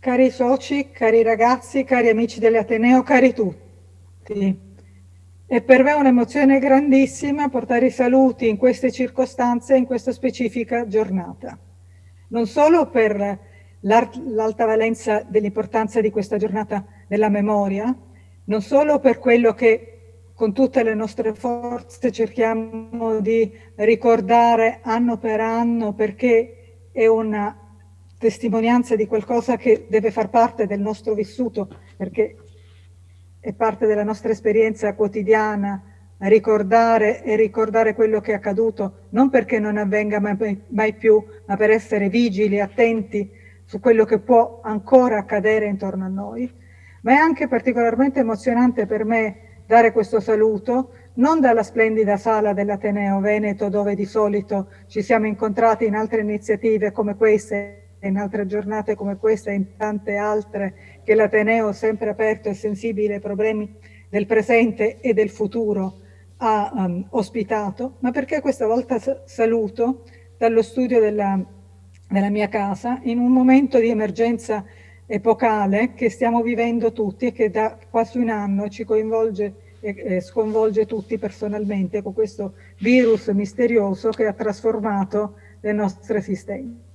Cari soci, cari ragazzi, cari amici dell'Ateneo, cari tutti. È per me un'emozione grandissima portare i saluti in queste circostanze, in questa specifica giornata. Non solo per l'alta valenza dell'importanza di questa giornata della memoria, non solo per quello che con tutte le nostre forze cerchiamo di ricordare anno per anno, perché è una testimonianza di qualcosa che deve far parte del nostro vissuto, perché è parte della nostra esperienza quotidiana, ricordare e ricordare quello che è accaduto, non perché non avvenga mai più, ma per essere vigili, attenti su quello che può ancora accadere intorno a noi. Ma è anche particolarmente emozionante per me dare questo saluto, non dalla splendida sala dell'Ateneo Veneto, dove di solito ci siamo incontrati in altre iniziative come queste, in altre giornate come questa e in tante altre che l'Ateneo, sempre aperto e sensibile ai problemi del presente e del futuro, ha ospitato, ma perché questa volta saluto dallo studio della mia casa in un momento di emergenza epocale che stiamo vivendo tutti e che da quasi un anno ci coinvolge e sconvolge tutti personalmente con questo virus misterioso che ha trasformato le nostre esistenze,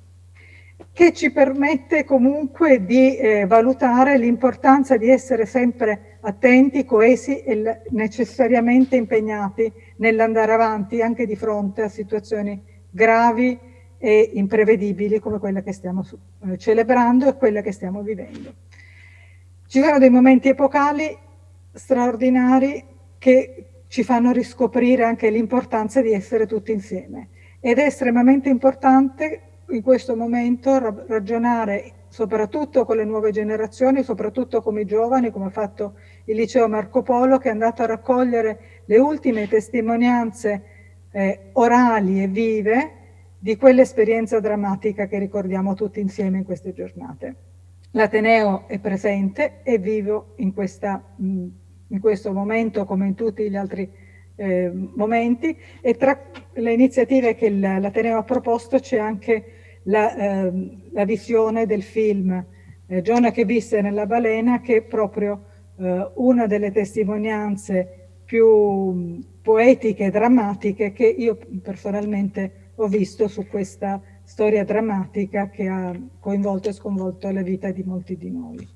che ci permette comunque di valutare l'importanza di essere sempre attenti, coesi e necessariamente impegnati nell'andare avanti anche di fronte a situazioni gravi e imprevedibili come quella che stiamo celebrando e quella che stiamo vivendo. Ci sono dei momenti epocali straordinari che ci fanno riscoprire anche l'importanza di essere tutti insieme, ed è estremamente importante in questo momento ragionare soprattutto con le nuove generazioni, soprattutto come i giovani, come ha fatto il liceo Marco Polo, che è andato a raccogliere le ultime testimonianze orali e vive di quell'esperienza drammatica che ricordiamo tutti insieme in queste giornate. L'Ateneo è presente e vivo in questo momento come in tutti gli altri momenti, e tra le iniziative che l'Ateneo ha proposto c'è anche la visione del film Giona che visse nella balena, che è proprio una delle testimonianze più poetiche e drammatiche che io personalmente ho visto su questa storia drammatica che ha coinvolto e sconvolto la vita di molti di noi.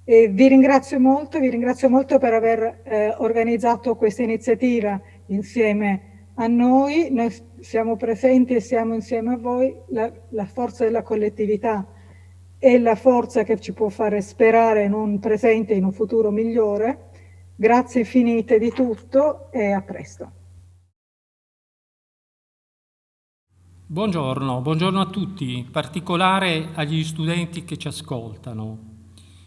E vi ringrazio molto per aver organizzato questa iniziativa insieme a noi. Noi siamo presenti e siamo insieme a voi. La forza della collettività è la forza che ci può fare sperare in un presente e in un futuro migliore. Grazie infinite di tutto e a presto. Buongiorno a tutti, in particolare agli studenti che ci ascoltano.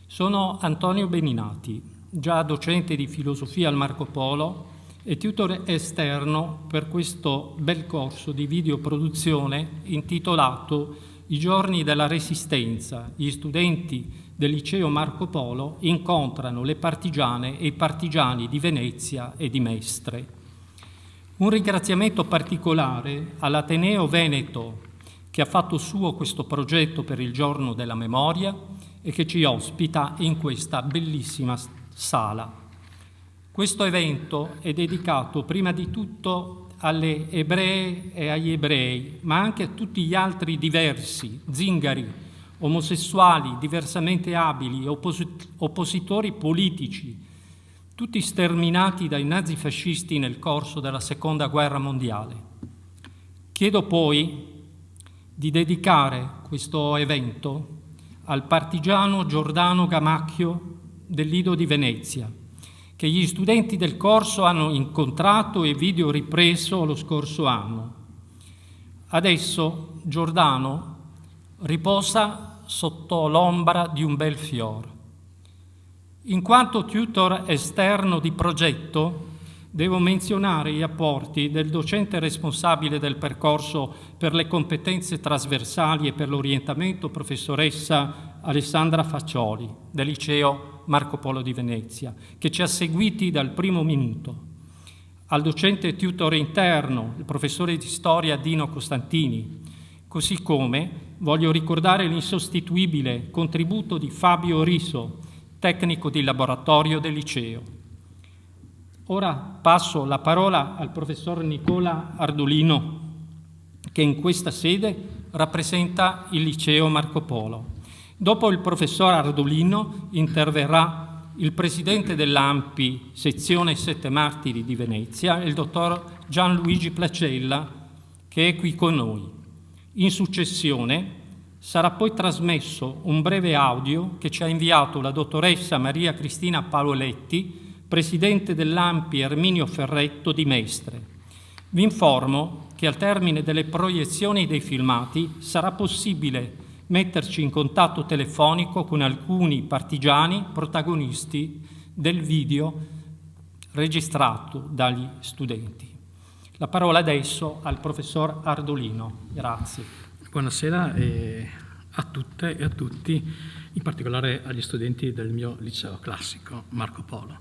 Sono Antonio Beninati, già docente di filosofia al Marco Polo e tutor esterno per questo bel corso di videoproduzione intitolato I giorni della Resistenza. Gli studenti del liceo Marco Polo incontrano le partigiane e i partigiani di Venezia e di Mestre. Un ringraziamento particolare all'Ateneo Veneto, che ha fatto suo questo progetto per il Giorno della Memoria e che ci ospita in questa bellissima sala. Questo evento è dedicato prima di tutto alle ebree e agli ebrei, ma anche a tutti gli altri diversi, zingari, omosessuali, diversamente abili, oppositori politici, tutti sterminati dai nazifascisti nel corso della Seconda Guerra Mondiale. Chiedo poi di dedicare questo evento al partigiano Giordano Gamacchio del Lido di Venezia, che gli studenti del corso hanno incontrato e video ripreso lo scorso anno. Adesso Giordano riposa sotto l'ombra di un bel fiore. In quanto tutor esterno di progetto, devo menzionare gli apporti del docente responsabile del percorso per le competenze trasversali e per l'orientamento, professoressa Alessandra Faccioli, del liceo Marco Polo di Venezia, che ci ha seguiti dal primo minuto, al docente tutor interno, il professore di storia Dino Costantini, così come voglio ricordare l'insostituibile contributo di Fabio Riso, tecnico di laboratorio del liceo. Ora passo la parola al professor Nicola Ardolino, che in questa sede rappresenta il liceo Marco Polo. Dopo il professor Ardolino interverrà il presidente dell'ANPI, sezione Sette Martiri di Venezia, il dottor Gianluigi Placella, che è qui con noi. In successione sarà poi trasmesso un breve audio che ci ha inviato la dottoressa Maria Cristina Paoletti, presidente dell'ANPI Erminio Ferretto di Mestre. Vi informo che al termine delle proiezioni dei filmati sarà possibile metterci in contatto telefonico con alcuni partigiani protagonisti del video registrato dagli studenti. La parola adesso al professor Ardolino. Grazie. Buonasera a tutte e a tutti, in particolare agli studenti del mio liceo classico Marco Polo.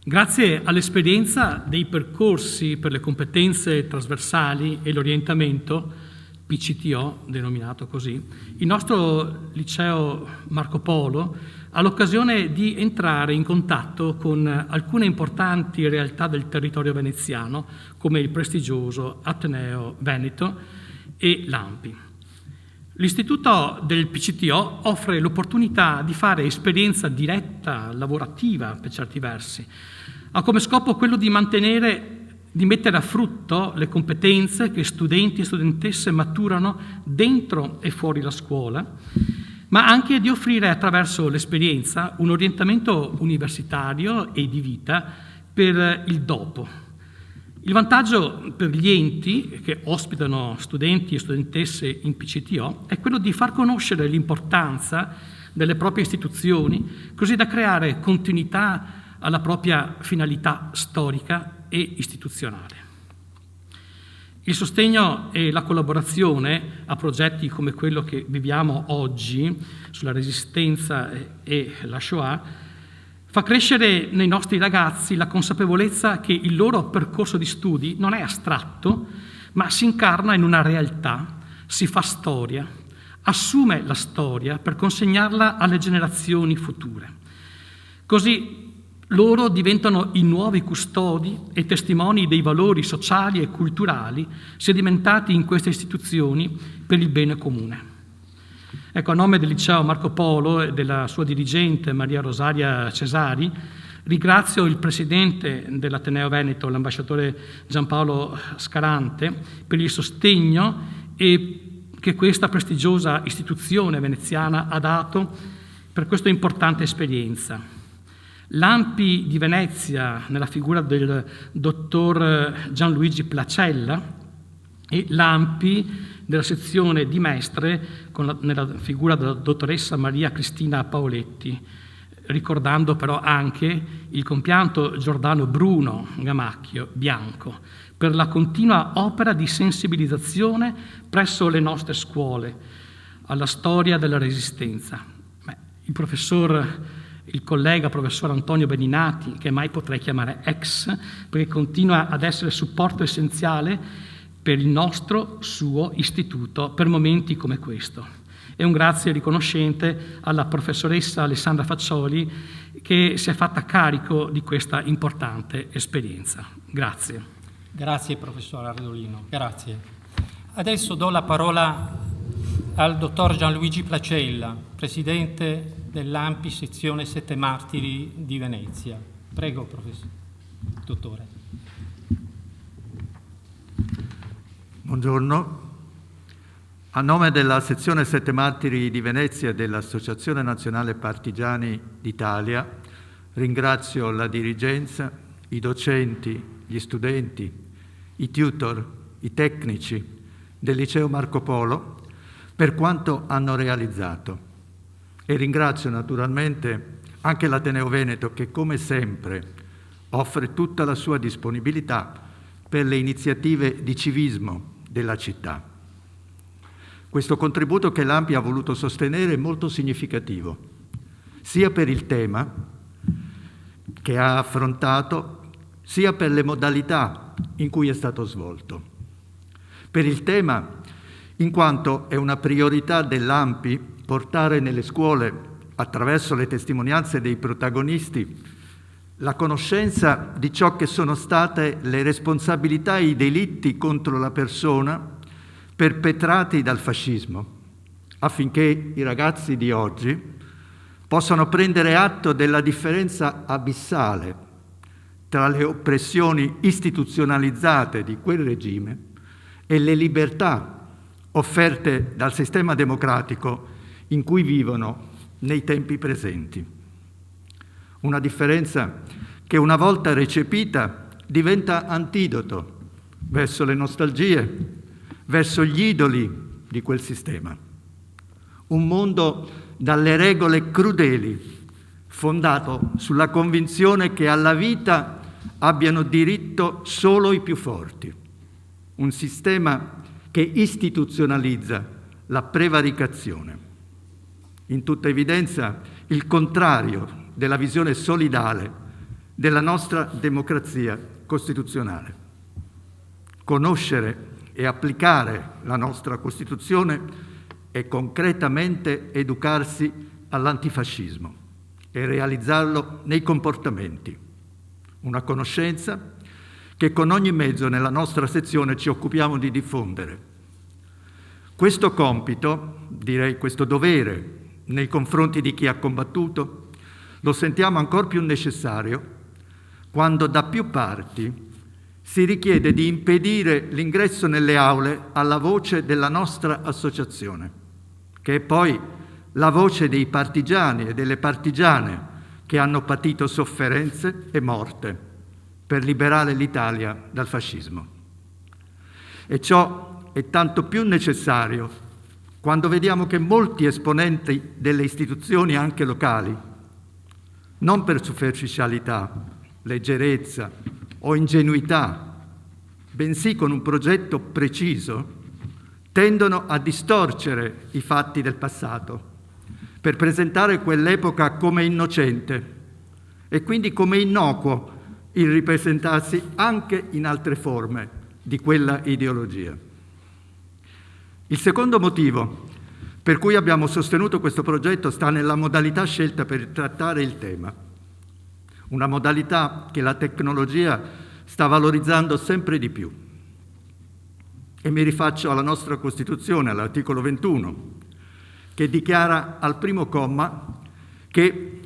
Grazie all'esperienza dei percorsi per le competenze trasversali e l'orientamento, PCTO, denominato così, il nostro liceo Marco Polo ha l'occasione di entrare in contatto con alcune importanti realtà del territorio veneziano, come il prestigioso Ateneo Veneto e l'ANPI. L'istituto del PCTO offre l'opportunità di fare esperienza diretta, lavorativa per certi versi. Ha come scopo quello di mettere a frutto le competenze che studenti e studentesse maturano dentro e fuori la scuola, ma anche di offrire attraverso l'esperienza un orientamento universitario e di vita per il dopo. Il vantaggio per gli enti che ospitano studenti e studentesse in PCTO è quello di far conoscere l'importanza delle proprie istituzioni, così da creare continuità alla propria finalità storica e istituzionale. Il sostegno e la collaborazione a progetti come quello che viviamo oggi sulla Resistenza e la Shoah fa crescere nei nostri ragazzi la consapevolezza che il loro percorso di studi non è astratto, ma si incarna in una realtà, si fa storia, assume la storia per consegnarla alle generazioni future. Così loro diventano i nuovi custodi e testimoni dei valori sociali e culturali sedimentati in queste istituzioni per il bene comune. Ecco, a nome del liceo Marco Polo e della sua dirigente Maria Rosaria Cesari, ringrazio il presidente dell'Ateneo Veneto, l'ambasciatore Giampaolo Scarante, per il sostegno che questa prestigiosa istituzione veneziana ha dato per questa importante esperienza. L'ANPI di Venezia, nella figura del dottor Gianluigi Placella, e l'ANPI della sezione di Mestre, nella figura della dottoressa Maria Cristina Paoletti, ricordando però anche il compianto Giordano Bruno Gamacchio Bianco, per la continua opera di sensibilizzazione presso le nostre scuole alla storia della Resistenza. Il collega professor Antonio Beninati, che mai potrei chiamare ex, perché continua ad essere supporto essenziale per il suo istituto per momenti come questo. E un grazie riconoscente alla professoressa Alessandra Faccioli, che si è fatta carico di questa importante esperienza. Grazie. Grazie professor Ardolino, grazie. Adesso do la parola al dottor Gianluigi Placella, presidente dell'ANPI sezione Sette Martiri di Venezia. Prego, dottore. Buongiorno. A nome della sezione Sette Martiri di Venezia e dell'Associazione Nazionale Partigiani d'Italia ringrazio la dirigenza, i docenti, gli studenti, i tutor, i tecnici del liceo Marco Polo per quanto hanno realizzato. E ringrazio naturalmente anche l'Ateneo Veneto che, come sempre, offre tutta la sua disponibilità per le iniziative di civismo della città. Questo contributo che l'ANPI ha voluto sostenere è molto significativo, sia per il tema che ha affrontato, sia per le modalità in cui è stato svolto. Per il tema, in quanto è una priorità dell'ANPI portare nelle scuole, attraverso le testimonianze dei protagonisti, la conoscenza di ciò che sono state le responsabilità e i delitti contro la persona perpetrati dal fascismo, affinché i ragazzi di oggi possano prendere atto della differenza abissale tra le oppressioni istituzionalizzate di quel regime e le libertà offerte dal sistema democratico in cui vivono nei tempi presenti. Una differenza che, una volta recepita, diventa antidoto verso le nostalgie, verso gli idoli di quel sistema. Un mondo dalle regole crudeli, fondato sulla convinzione che alla vita abbiano diritto solo i più forti. Un sistema che istituzionalizza la prevaricazione. In tutta evidenza, il contrario della visione solidale della nostra democrazia costituzionale. Conoscere e applicare la nostra Costituzione è concretamente educarsi all'antifascismo e realizzarlo nei comportamenti. Una conoscenza che con ogni mezzo nella nostra sezione ci occupiamo di diffondere. Questo compito, direi questo dovere, nei confronti di chi ha combattuto, lo sentiamo ancor più necessario quando da più parti si richiede di impedire l'ingresso nelle aule alla voce della nostra associazione, che è poi la voce dei partigiani e delle partigiane che hanno patito sofferenze e morte per liberare l'Italia dal fascismo. E ciò è tanto più necessario quando vediamo che molti esponenti delle istituzioni anche locali, non per superficialità, leggerezza o ingenuità, bensì con un progetto preciso, tendono a distorcere i fatti del passato per presentare quell'epoca come innocente e quindi come innocuo il ripresentarsi anche in altre forme di quella ideologia. Il secondo motivo per cui abbiamo sostenuto questo progetto sta nella modalità scelta per trattare il tema, una modalità che la tecnologia sta valorizzando sempre di più. E mi rifaccio alla nostra Costituzione, all'articolo 21, che dichiara al primo comma che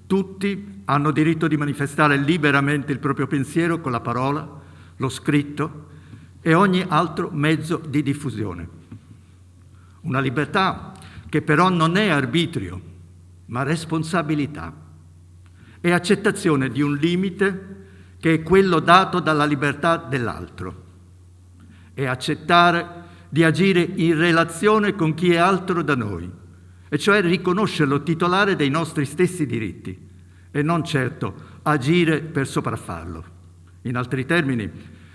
tutti hanno diritto di manifestare liberamente il proprio pensiero con la parola, lo scritto e ogni altro mezzo di diffusione. Una libertà che però non è arbitrio, ma responsabilità e accettazione di un limite che è quello dato dalla libertà dell'altro e accettare di agire in relazione con chi è altro da noi, e cioè riconoscerlo titolare dei nostri stessi diritti e non certo agire per sopraffarlo. In altri termini,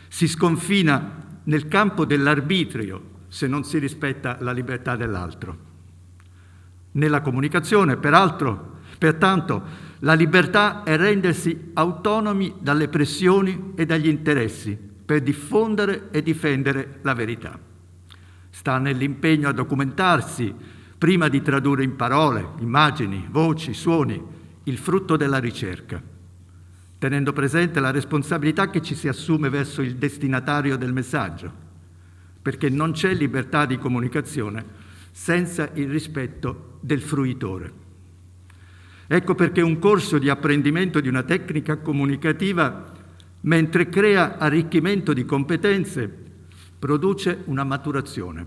si sconfina nel campo dell'arbitrio se non si rispetta la libertà dell'altro. Nella comunicazione, pertanto, la libertà è rendersi autonomi dalle pressioni e dagli interessi per diffondere e difendere la verità. Sta nell'impegno a documentarsi prima di tradurre in parole, immagini, voci, suoni, il frutto della ricerca, tenendo presente la responsabilità che ci si assume verso il destinatario del messaggio, perché non c'è libertà di comunicazione senza il rispetto del fruitore. Ecco perché un corso di apprendimento di una tecnica comunicativa, mentre crea arricchimento di competenze, produce una maturazione.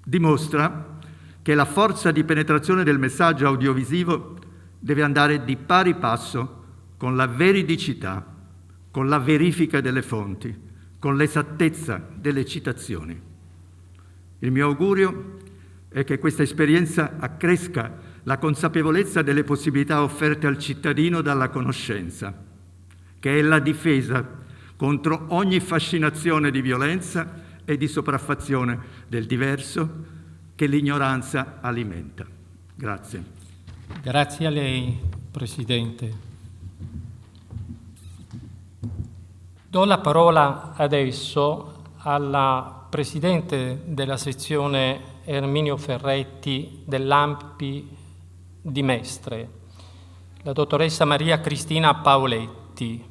Dimostra che la forza di penetrazione del messaggio audiovisivo deve andare di pari passo con la veridicità, con la verifica delle fonti, con l'esattezza delle citazioni. Il mio augurio è che questa esperienza accresca la consapevolezza delle possibilità offerte al cittadino dalla conoscenza, che è la difesa contro ogni fascinazione di violenza e di sopraffazione del diverso che l'ignoranza alimenta. Grazie. Grazie a lei, Presidente. Do la parola adesso alla presidente della sezione Erminio Ferretti dell'AMPI di Mestre, la dottoressa Maria Cristina Paoletti.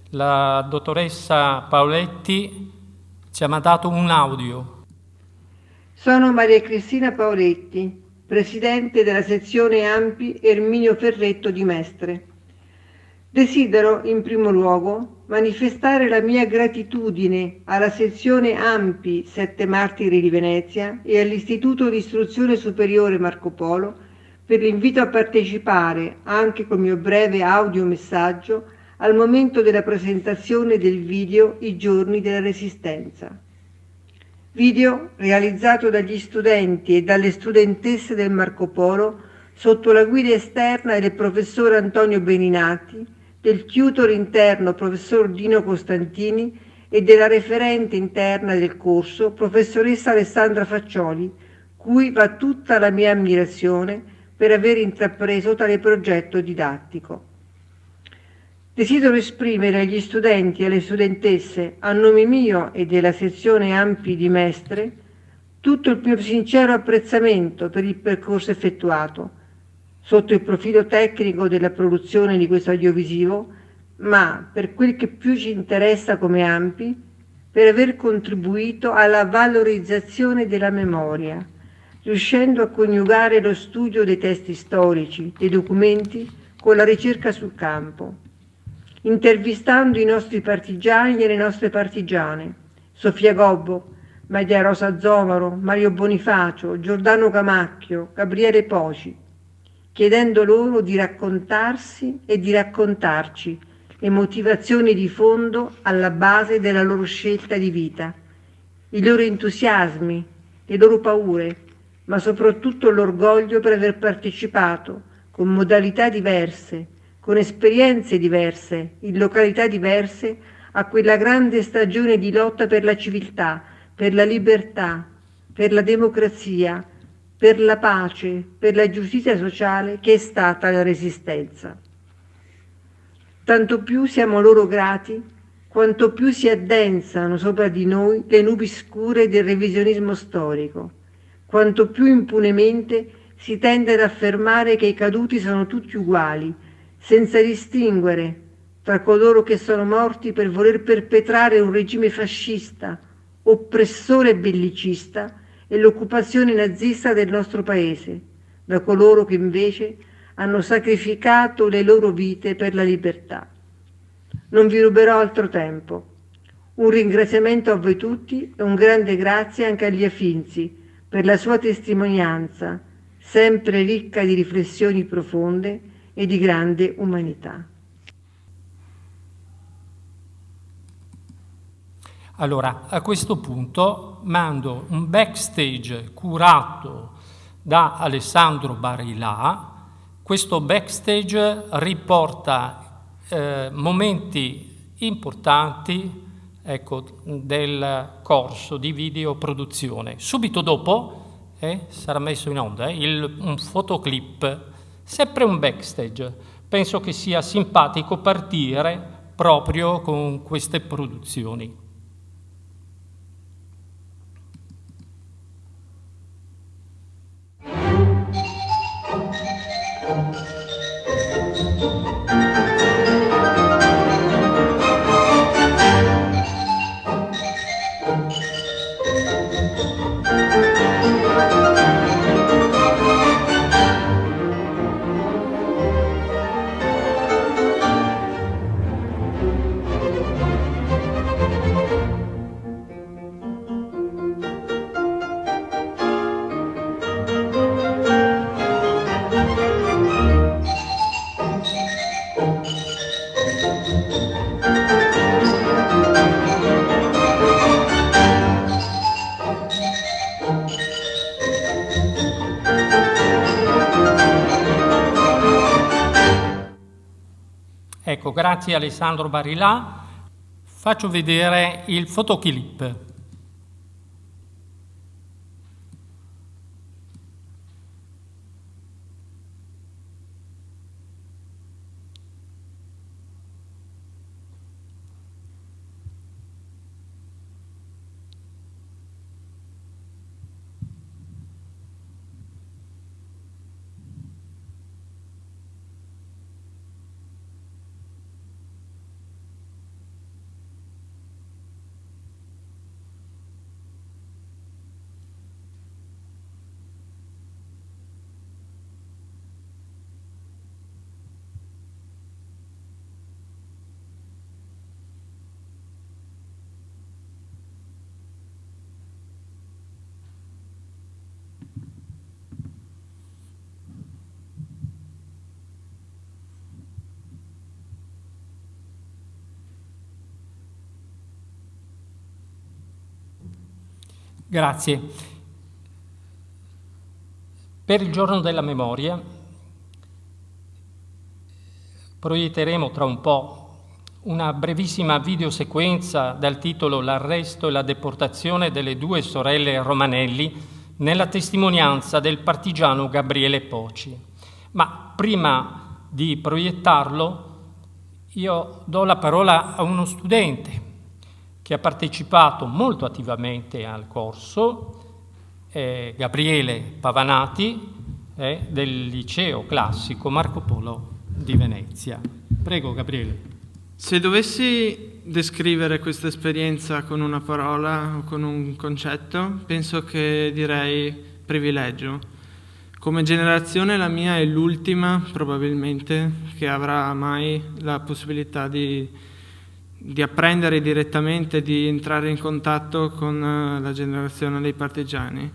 La dottoressa Paoletti ci ha mandato un audio. Sono Maria Cristina Paoletti, presidente della sezione AMPI Erminio Ferretto di Mestre. Desidero, in primo luogo, manifestare la mia gratitudine alla sezione AMPI Sette Martiri di Venezia e all'Istituto di Istruzione Superiore Marco Polo per l'invito a partecipare, anche col mio breve audiomessaggio, al momento della presentazione del video I giorni della Resistenza. Video realizzato dagli studenti e dalle studentesse del Marco Polo sotto la guida esterna del professor Antonio Beninati, del tutor interno professor Dino Costantini e della referente interna del corso professoressa Alessandra Faccioli, cui va tutta la mia ammirazione per aver intrapreso tale progetto didattico. Desidero esprimere agli studenti e alle studentesse, a nome mio e della sezione AMPI di Mestre, tutto il mio sincero apprezzamento per il percorso effettuato, sotto il profilo tecnico della produzione di questo audiovisivo, ma per quel che più ci interessa come AMPI, per aver contribuito alla valorizzazione della memoria, riuscendo a coniugare lo studio dei testi storici, dei documenti, con la ricerca sul campo, intervistando i nostri partigiani e le nostre partigiane, Sofia Gobbo, Maria Rosa Zomaro, Mario Bonifacio, Giordano Camacchio, Gabriele Poci, chiedendo loro di raccontarsi e di raccontarci le motivazioni di fondo alla base della loro scelta di vita, i loro entusiasmi, le loro paure, ma soprattutto l'orgoglio per aver partecipato con modalità diverse, con esperienze diverse, in località diverse, a quella grande stagione di lotta per la civiltà, per la libertà, per la democrazia, per la pace, per la giustizia sociale che è stata la Resistenza. Tanto più siamo loro grati, quanto più si addensano sopra di noi le nubi scure del revisionismo storico, quanto più impunemente si tende ad affermare che i caduti sono tutti uguali, senza distinguere tra coloro che sono morti per voler perpetrare un regime fascista, oppressore e bellicista, e l'occupazione nazista del nostro paese, da coloro che invece hanno sacrificato le loro vite per la libertà. Non vi ruberò altro tempo. Un ringraziamento a voi tutti e un grande grazie anche a Lia Finzi per la sua testimonianza, sempre ricca di riflessioni profonde e di grande umanità. Allora, a questo punto mando un backstage curato da Alessandro Barilà. Questo backstage riporta momenti importanti, ecco, del corso di videoproduzione. Subito dopo sarà messo in onda un fotoclip, sempre un backstage. Penso che sia simpatico partire proprio con queste produzioni. Ecco, grazie a Alessandro Barilà. Faccio vedere il fotoclip. Grazie. Per il giorno della memoria proietteremo tra un po' una brevissima videosequenza dal titolo L'arresto e la deportazione delle 2 sorelle Romanelli nella testimonianza del partigiano Gabriele Poci. Ma prima di proiettarlo io do la parola a uno studente che ha partecipato molto attivamente al corso, Gabriele Pavanati, del liceo classico Marco Polo di Venezia. Prego, Gabriele. Se dovessi descrivere questa esperienza con una parola o con un concetto, penso che direi privilegio. Come generazione la mia è l'ultima, probabilmente, che avrà mai la possibilità di apprendere direttamente, di entrare in contatto con la generazione dei partigiani.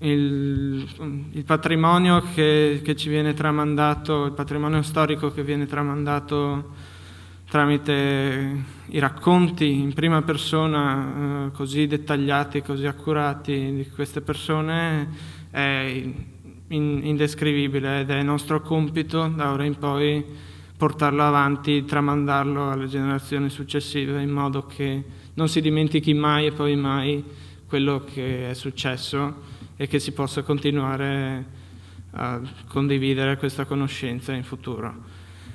Il patrimonio che ci viene tramandato, il patrimonio storico che viene tramandato tramite i racconti in prima persona così dettagliati, così accurati di queste persone è indescrivibile ed è nostro compito da ora in poi portarlo avanti, tramandarlo alle generazioni successive in modo che non si dimentichi mai e poi mai quello che è successo e che si possa continuare a condividere questa conoscenza in futuro.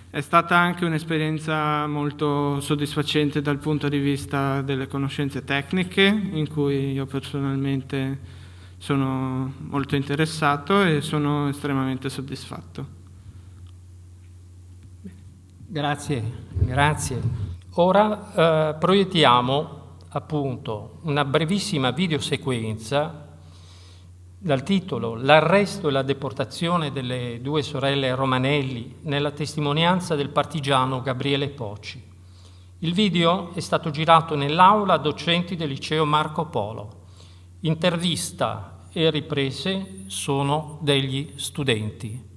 È stata anche un'esperienza molto soddisfacente dal punto di vista delle conoscenze tecniche, in cui io personalmente sono molto interessato e sono estremamente soddisfatto. Grazie, grazie. Ora proiettiamo appunto una brevissima videosequenza dal titolo L'arresto e la deportazione delle 2 sorelle Romanelli nella testimonianza del partigiano Gabriele Poci. Il video è stato girato nell'aula docenti del liceo Marco Polo. Intervista e riprese sono degli studenti.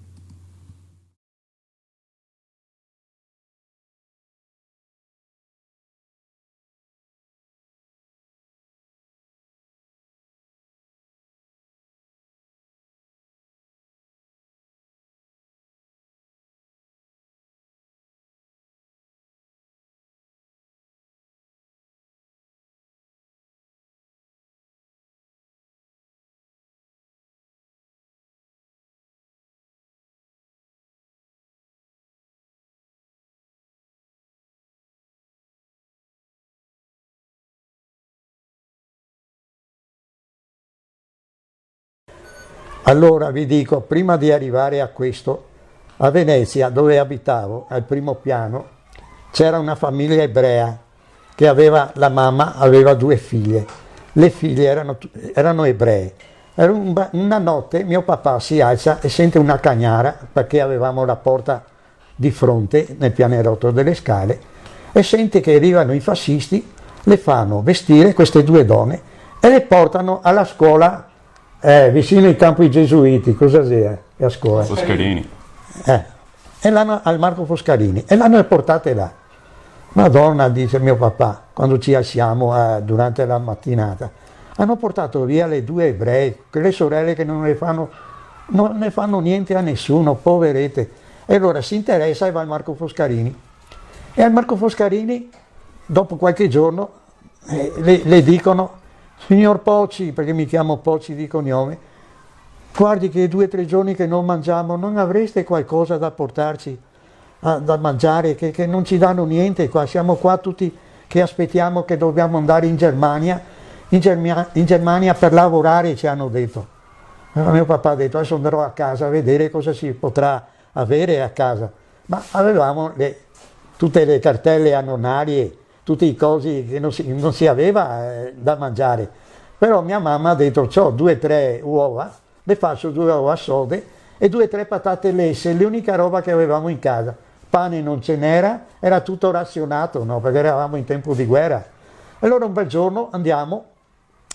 Allora vi dico, prima di arrivare a questo, a Venezia, dove abitavo, al primo piano, c'era una famiglia ebrea che aveva, la mamma aveva 2 figlie. Le figlie erano ebree. Una notte mio papà si alza e sente una cagnara, perché avevamo la porta di fronte nel pianerottolo delle scale, e sente che arrivano i fascisti, le fanno vestire queste 2 donne e le portano alla scuola vicino ai campi gesuiti, cosa sia la scuola? Foscarini. E l'hanno al Marco Foscarini e l'hanno portate là. Madonna, dice mio papà, quando ci alziamo durante la mattinata, hanno portato via le 2 ebree, quelle sorelle che non ne fanno niente a nessuno, poverette. E allora si interessa e va al Marco Foscarini. E al Marco Foscarini, dopo qualche giorno, le dicono: signor Poci, perché mi chiamo Poci di cognome, guardi che 2 o 3 giorni che non mangiamo, non avreste qualcosa da portarci da mangiare, che non ci danno niente qua, siamo qua tutti che aspettiamo, che dobbiamo andare in Germania per lavorare, ci hanno detto. Allora mio papà ha detto: adesso andrò a casa a vedere cosa si potrà avere a casa. Ma avevamo tutte le cartelle annonarie, tutte le cose che non si aveva da mangiare. Però mia mamma ha detto: c'ho 2 o 3 uova, le faccio 2 uova sode e 2 o 3 patate lesse, l'unica roba che avevamo in casa. Pane non ce n'era, era tutto razionato, no? Perché eravamo in tempo di guerra. Allora un bel giorno andiamo,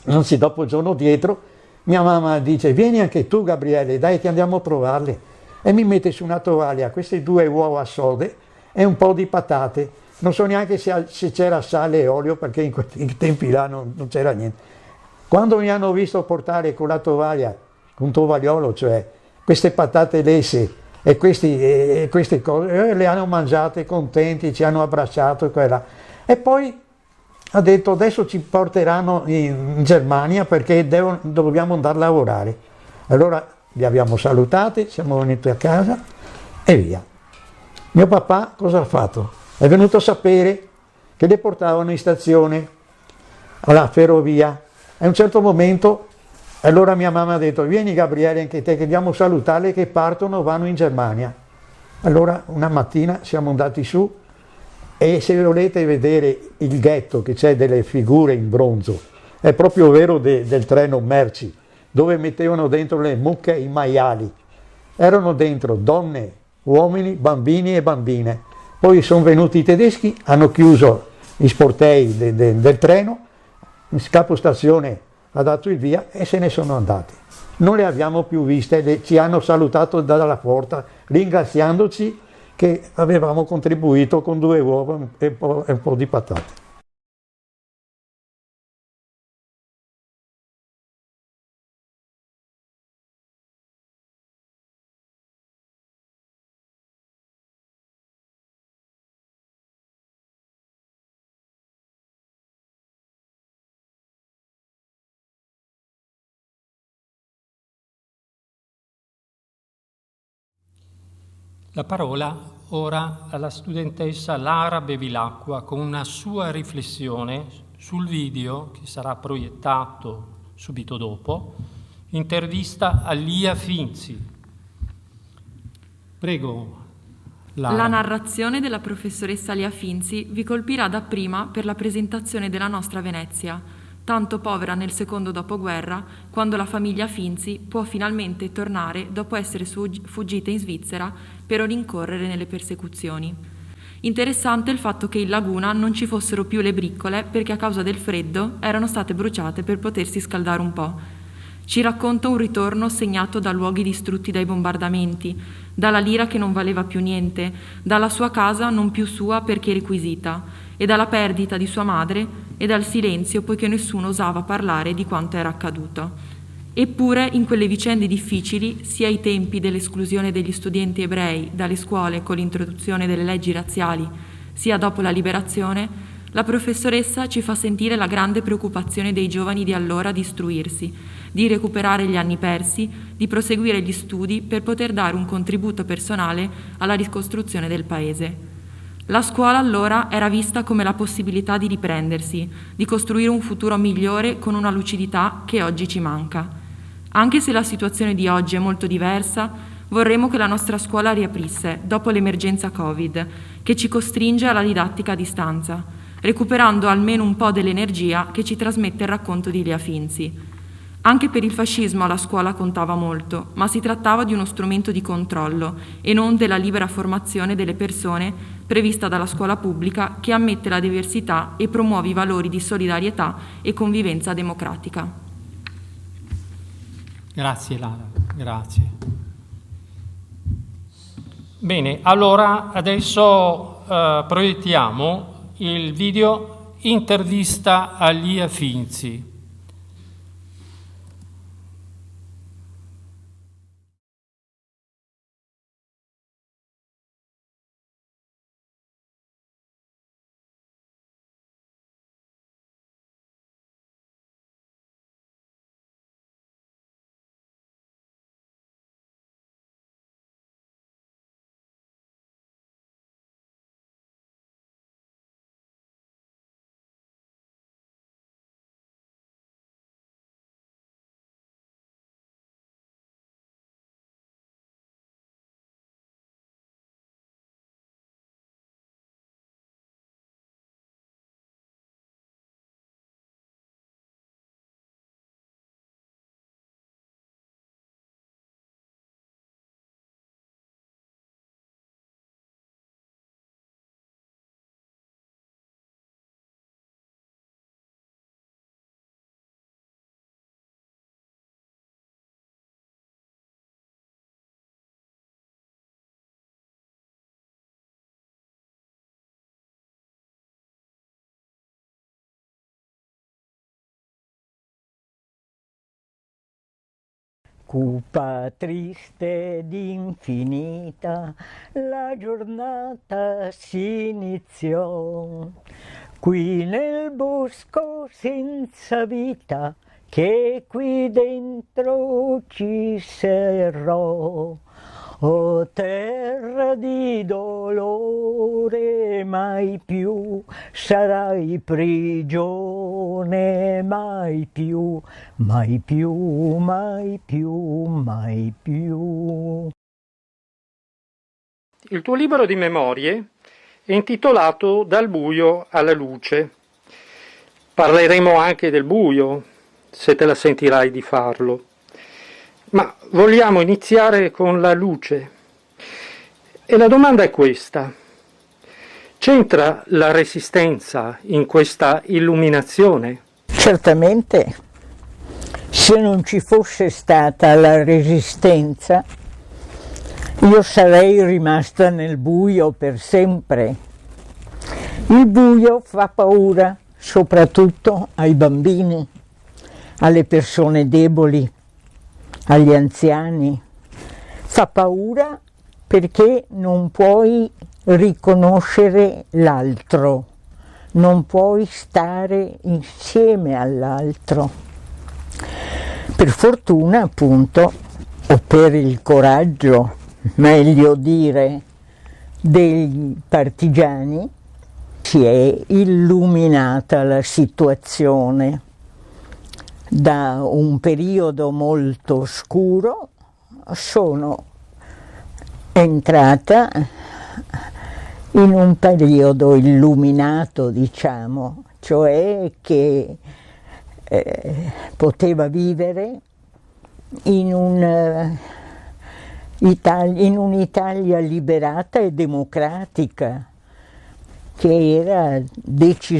anzi dopo il giorno dietro, mia mamma dice: vieni anche tu Gabriele, dai che andiamo a provarle. E mi mette su una tovaglia queste 2 uova sode e un po' di patate. Non so neanche se c'era sale e olio, perché in quei tempi là non c'era niente. Quando mi hanno visto portare con la tovaglia, un tovagliolo, cioè queste patate lesse e queste cose, le hanno mangiate contenti, ci hanno abbracciato e quella. E poi ha detto adesso ci porteranno in Germania perché dobbiamo andare a lavorare. Allora li abbiamo salutati, siamo venuti a casa e via. Mio papà cosa ha fatto? È venuto a sapere che li portavano in stazione alla ferrovia. A un certo momento, allora mia mamma ha detto: vieni Gabriele, anche te che andiamo a salutarli che partono, vanno in Germania. Allora una mattina siamo andati su e se volete vedere il ghetto che c'è delle figure in bronzo, è proprio vero del treno merci, dove mettevano dentro le mucche e i maiali. Erano dentro donne, uomini, bambini e bambine. Poi sono venuti i tedeschi, hanno chiuso gli sportei del treno, il capostazione ha dato il via e se ne sono andati. Non le abbiamo più viste, ci hanno salutato dalla porta ringraziandoci che avevamo contribuito con 2 uova e un po' di patate. La parola ora alla studentessa Lara Bevilacqua con una sua riflessione sul video che sarà proiettato subito dopo, intervista a Lia Finzi. Prego, Lara. La narrazione della professoressa Lia Finzi vi colpirà dapprima per la presentazione della nostra Venezia, tanto povera nel secondo dopoguerra, quando la famiglia Finzi può finalmente tornare dopo essere fuggita in Svizzera per rincorrere nelle persecuzioni. Interessante il fatto che in laguna non ci fossero più le briccole perché a causa del freddo erano state bruciate per potersi scaldare un po'. Ci racconta un ritorno segnato da luoghi distrutti dai bombardamenti, dalla lira che non valeva più niente, dalla sua casa non più sua perché requisita, e dalla perdita di sua madre e dal silenzio poiché nessuno osava parlare di quanto era accaduto. Eppure in quelle vicende difficili, sia ai tempi dell'esclusione degli studenti ebrei dalle scuole con l'introduzione delle leggi razziali, sia dopo la liberazione, la professoressa ci fa sentire la grande preoccupazione dei giovani di allora di istruirsi, di recuperare gli anni persi, di proseguire gli studi per poter dare un contributo personale alla ricostruzione del paese. La scuola allora era vista come la possibilità di riprendersi, di costruire un futuro migliore con una lucidità che oggi ci manca. Anche se la situazione di oggi è molto diversa, vorremmo che la nostra scuola riaprisse dopo l'emergenza Covid, che ci costringe alla didattica a distanza, recuperando almeno un po' dell'energia che ci trasmette il racconto di Lia Finzi. Anche per il fascismo la scuola contava molto, ma si trattava di uno strumento di controllo e non della libera formazione delle persone prevista dalla scuola pubblica che ammette la diversità e promuove i valori di solidarietà e convivenza democratica. Grazie Lara, grazie. Bene, allora adesso proiettiamo il video intervista a Lia Finzi. cupa, triste ed infinita, la giornata si iniziò. Qui nel bosco senza vita, che qui dentro ci serrò. O terra di dolore, mai più sarai prigione, mai più, mai più, mai più, mai più. Il tuo libro di memorie è intitolato Dal buio alla luce. Parleremo anche del buio, se te la sentirai di farlo. Ma vogliamo iniziare con la luce. E la domanda è questa. C'entra la Resistenza in questa illuminazione? Certamente, se non ci fosse stata la Resistenza, io sarei rimasta nel buio per sempre. Il buio fa paura, soprattutto ai bambini, alle persone deboli, agli anziani. Fa paura perché non puoi riconoscere l'altro, non puoi stare insieme all'altro. Per fortuna, appunto, o per il coraggio, meglio dire, dei partigiani, si è illuminata la situazione. Da un periodo molto scuro sono entrata in un periodo illuminato, diciamo, cioè che poteva vivere in un'Italia liberata e democratica, che era decisamente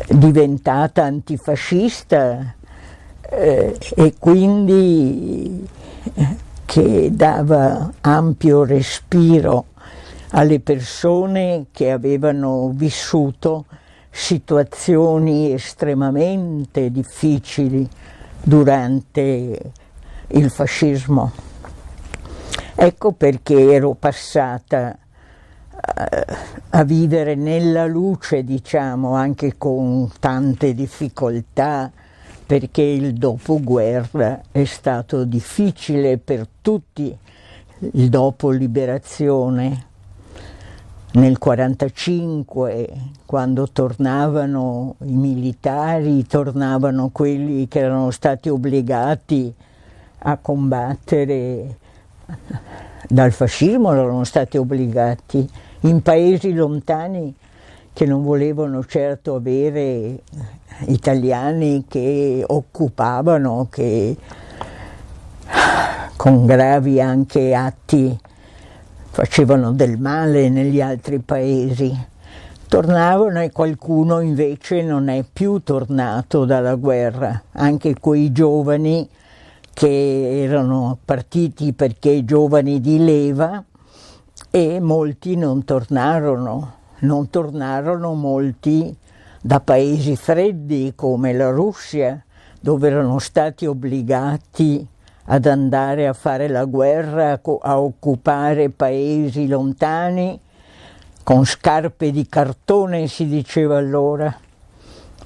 diventata antifascista e quindi che dava ampio respiro alle persone che avevano vissuto situazioni estremamente difficili durante il fascismo. Ecco perché ero passata a vivere nella luce, diciamo, anche con tante difficoltà, perché il dopoguerra è stato difficile per tutti, il dopo liberazione. Nel 1945, quando tornavano i militari, tornavano quelli che erano stati obbligati a combattere dal fascismo, erano stati obbligati in paesi lontani che non volevano certo avere italiani che occupavano, che con gravi anche atti facevano del male negli altri paesi. Tornavano e qualcuno invece non è più tornato dalla guerra, anche quei giovani che erano partiti perché giovani di leva, e molti non tornarono molti da paesi freddi come la Russia, dove erano stati obbligati ad andare a fare la guerra, a occupare paesi lontani, con scarpe di cartone si diceva allora,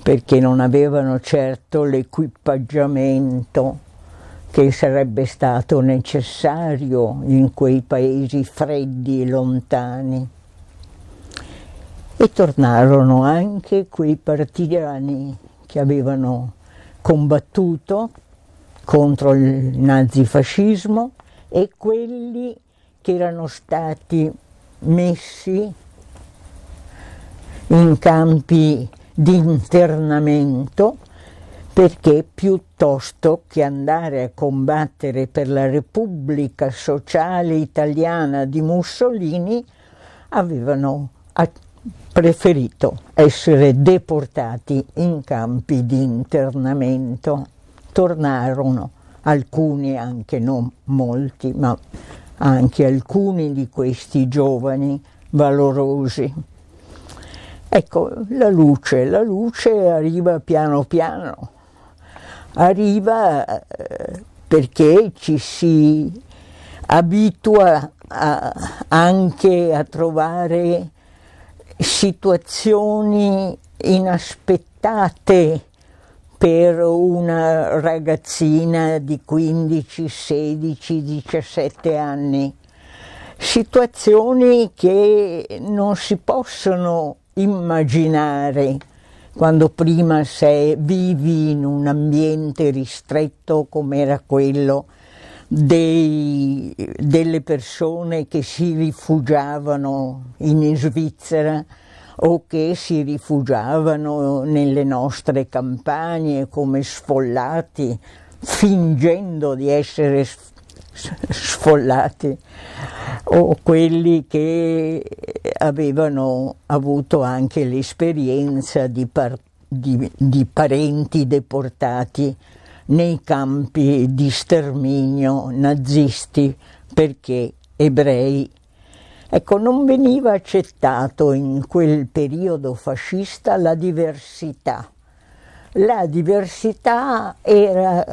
perché non avevano certo l'equipaggiamento che sarebbe stato necessario in quei paesi freddi e lontani. E tornarono anche quei partigiani che avevano combattuto contro il nazifascismo e quelli che erano stati messi in campi di internamento, perché piuttosto che andare a combattere per la Repubblica Sociale Italiana di Mussolini avevano preferito essere deportati in campi di internamento. Tornarono alcuni, anche non molti, ma anche alcuni di questi giovani valorosi. Ecco, la luce arriva piano piano arriva perché ci si abitua anche a trovare situazioni inaspettate per una ragazzina di 15, 16, 17 anni. Situazioni che non si possono immaginare quando prima vivi in un ambiente ristretto come era quello delle persone che si rifugiavano in Svizzera o che si rifugiavano nelle nostre campagne come sfollati, fingendo di essere sfollati, o quelli che avevano avuto anche l'esperienza di parenti deportati nei campi di sterminio nazisti perché ebrei. Ecco, non veniva accettato in quel periodo fascista la diversità. La diversità era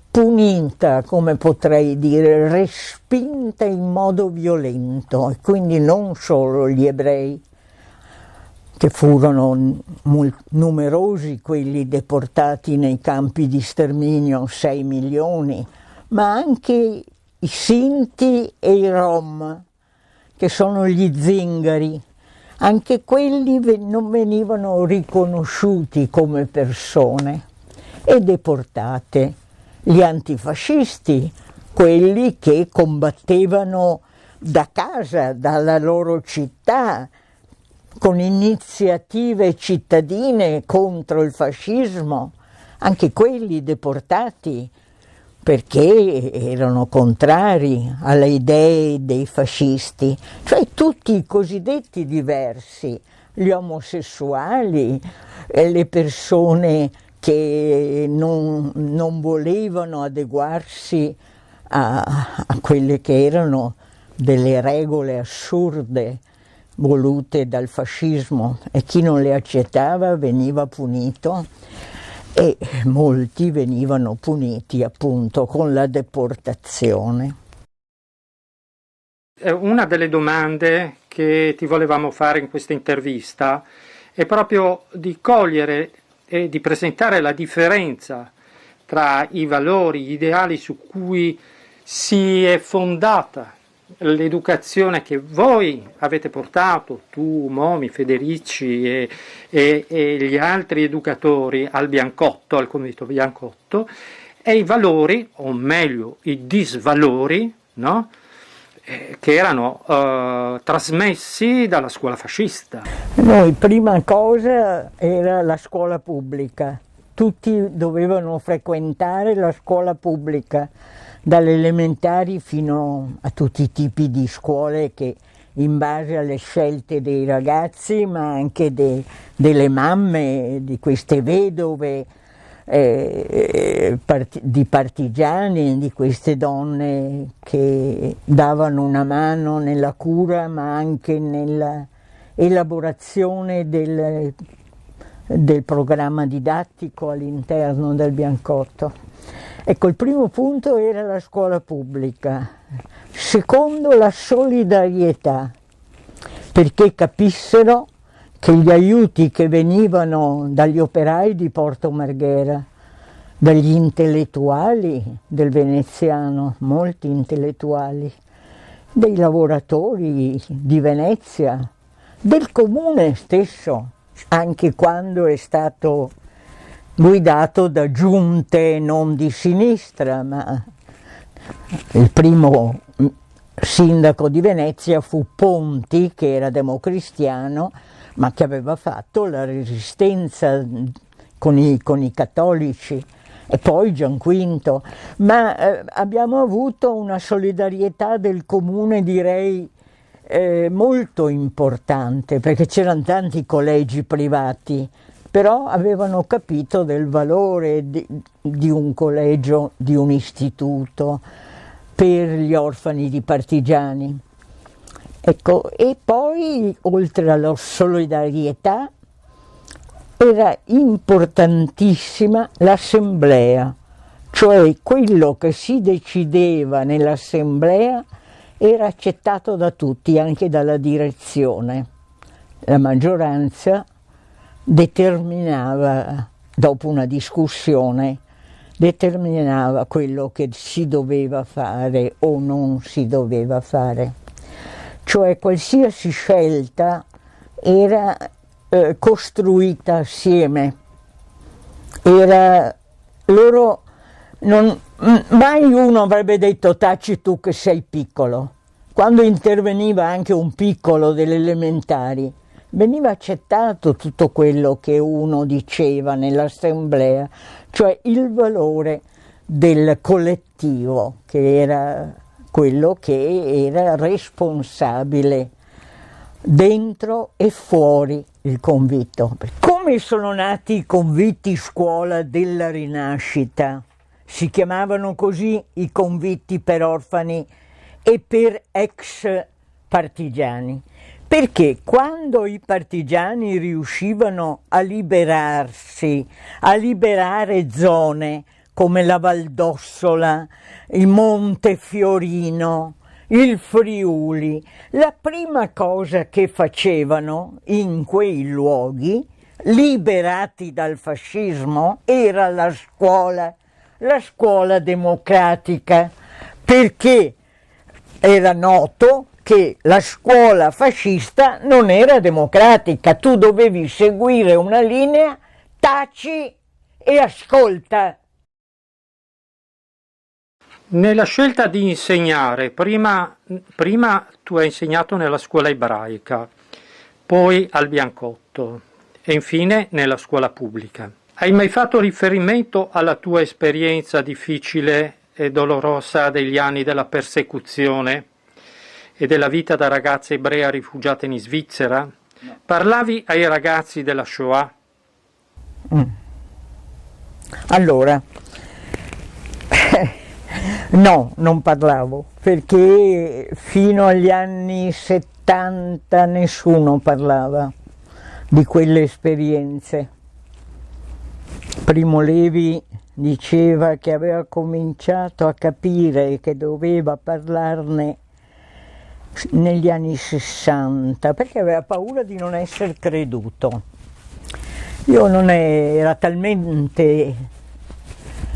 punita, come potrei dire, respinta in modo violento, e quindi non solo gli ebrei, che furono numerosi quelli deportati nei campi di sterminio, 6 milioni, ma anche i Sinti e i Rom, che sono gli zingari. Anche quelli non venivano riconosciuti come persone e deportate. Gli antifascisti, quelli che combattevano da casa, dalla loro città, con iniziative cittadine contro il fascismo, anche quelli deportati perché erano contrari alle idee dei fascisti, cioè tutti i cosiddetti diversi, gli omosessuali, le persone che non volevano adeguarsi a quelle che erano delle regole assurde volute dal fascismo, e chi non le accettava veniva punito, e molti venivano puniti appunto con la deportazione. Una delle domande che ti volevamo fare in questa intervista è proprio di cogliere e di presentare la differenza tra i valori, gli ideali su cui si è fondata l'educazione che voi avete portato, tu, Momi, Federici e gli altri educatori al Biancotto, al Comitato Biancotto, e i valori, o meglio i disvalori, no? Che erano trasmessi dalla scuola fascista. Noi, prima cosa, era la scuola pubblica. Tutti dovevano frequentare la scuola pubblica, dalle elementari fino a tutti i tipi di scuole che, in base alle scelte dei ragazzi, ma anche delle mamme, di queste vedove, di partigiani, di queste donne che davano una mano nella cura ma anche nella elaborazione del programma didattico all'interno del Biancotto. Ecco, il primo punto era la scuola pubblica. Secondo, la solidarietà, perché capissero che gli aiuti che venivano dagli operai di Porto Marghera, dagli intellettuali del Veneziano, molti intellettuali, dei lavoratori di Venezia, del comune stesso, anche quando è stato guidato da giunte non di sinistra, ma il primo sindaco di Venezia fu Ponti, che era democristiano, ma che aveva fatto la resistenza con i cattolici, e poi Gianquinto. Ma abbiamo avuto una solidarietà del comune, direi, molto importante, perché c'erano tanti collegi privati, però avevano capito del valore di un collegio, di un istituto per gli orfani di partigiani. Ecco, e poi, oltre alla solidarietà, era importantissima l'assemblea, cioè quello che si decideva nell'assemblea era accettato da tutti, anche dalla direzione. La maggioranza determinava, dopo una discussione, determinava quello che si doveva fare o non si doveva fare. Cioè qualsiasi scelta era costruita assieme. Mai uno avrebbe detto taci tu che sei piccolo. Quando interveniva anche un piccolo delle elementari, veniva accettato tutto quello che uno diceva nell'assemblea, cioè il valore del collettivo, che era quello che era responsabile dentro e fuori il convitto. Come sono nati i convitti scuola della Rinascita? Si chiamavano così i convitti per orfani e per ex partigiani, perché quando i partigiani riuscivano a liberarsi, a liberare zone come la Valdossola, il Montefiorino, il Friuli, la prima cosa che facevano in quei luoghi, liberati dal fascismo, era la scuola democratica, perché era noto che la scuola fascista non era democratica, tu dovevi seguire una linea, taci e ascolta. Nella scelta di insegnare, prima tu hai insegnato nella scuola ebraica, poi al Biancotto e infine nella scuola pubblica. Hai mai fatto riferimento alla tua esperienza difficile e dolorosa degli anni della persecuzione e della vita da ragazza ebrea rifugiata in Svizzera? No. Parlavi ai ragazzi della Shoah? Allora, no, non parlavo, perché fino agli anni 70 nessuno parlava di quelle esperienze. Primo Levi diceva che aveva cominciato a capire che doveva parlarne negli anni 60, perché aveva paura di non essere creduto. Era talmente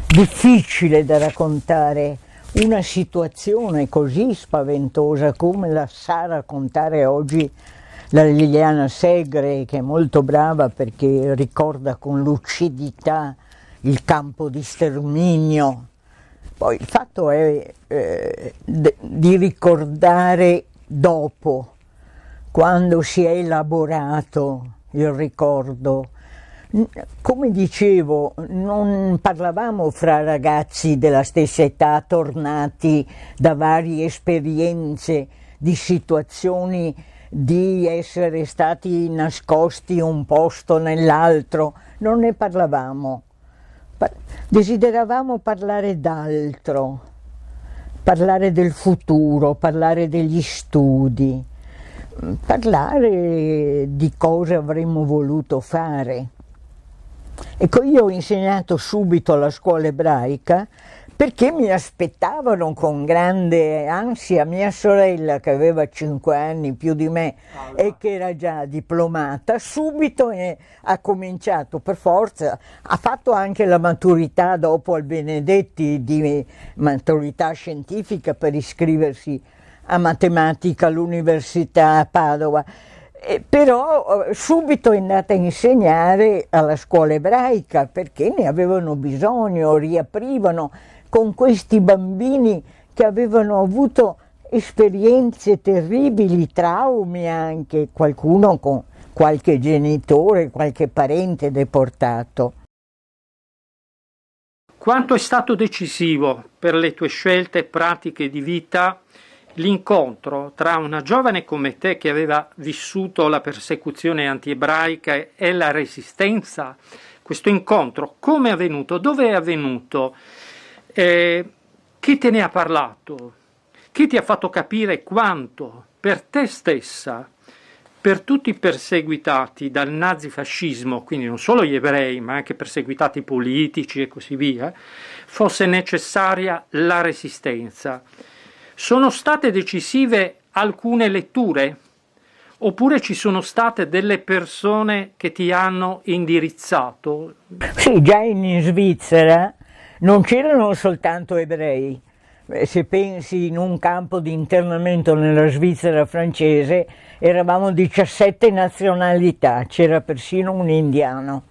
difficile da raccontare una situazione così spaventosa come la sa raccontare oggi la Liliana Segre, che è molto brava perché ricorda con lucidità il campo di sterminio. Poi il fatto è di ricordare dopo, quando si è elaborato il ricordo. Come dicevo, non parlavamo fra ragazzi della stessa età, tornati da varie esperienze di situazioni di essere stati nascosti un posto nell'altro, non ne parlavamo. Desideravamo parlare d'altro, parlare del futuro, parlare degli studi, parlare di cosa avremmo voluto fare. Ecco, io ho insegnato subito alla scuola ebraica perché mi aspettavano con grande ansia mia sorella, che aveva 5 anni più di me e che era già diplomata, subito ha cominciato per forza, ha fatto anche la maturità dopo al Benedetti, di maturità scientifica per iscriversi a matematica all'università a Padova. Però subito è andata a insegnare alla scuola ebraica perché ne avevano bisogno, riaprivano con questi bambini che avevano avuto esperienze terribili, traumi anche, qualcuno con qualche genitore, qualche parente deportato. Quanto è stato decisivo per le tue scelte pratiche di vita l'incontro tra una giovane come te che aveva vissuto la persecuzione antiebraica e la resistenza? Questo incontro come è avvenuto? Dove è avvenuto? Chi te ne ha parlato? Chi ti ha fatto capire quanto per te stessa per tutti i perseguitati dal nazifascismo, quindi non solo gli ebrei, ma anche perseguitati politici e così via, fosse necessaria la resistenza. Sono state decisive alcune letture? Oppure ci sono state delle persone che ti hanno indirizzato? Sì, già in Svizzera non c'erano soltanto ebrei. Se pensi in un campo di internamento nella Svizzera francese, eravamo 17 nazionalità, c'era persino un indiano.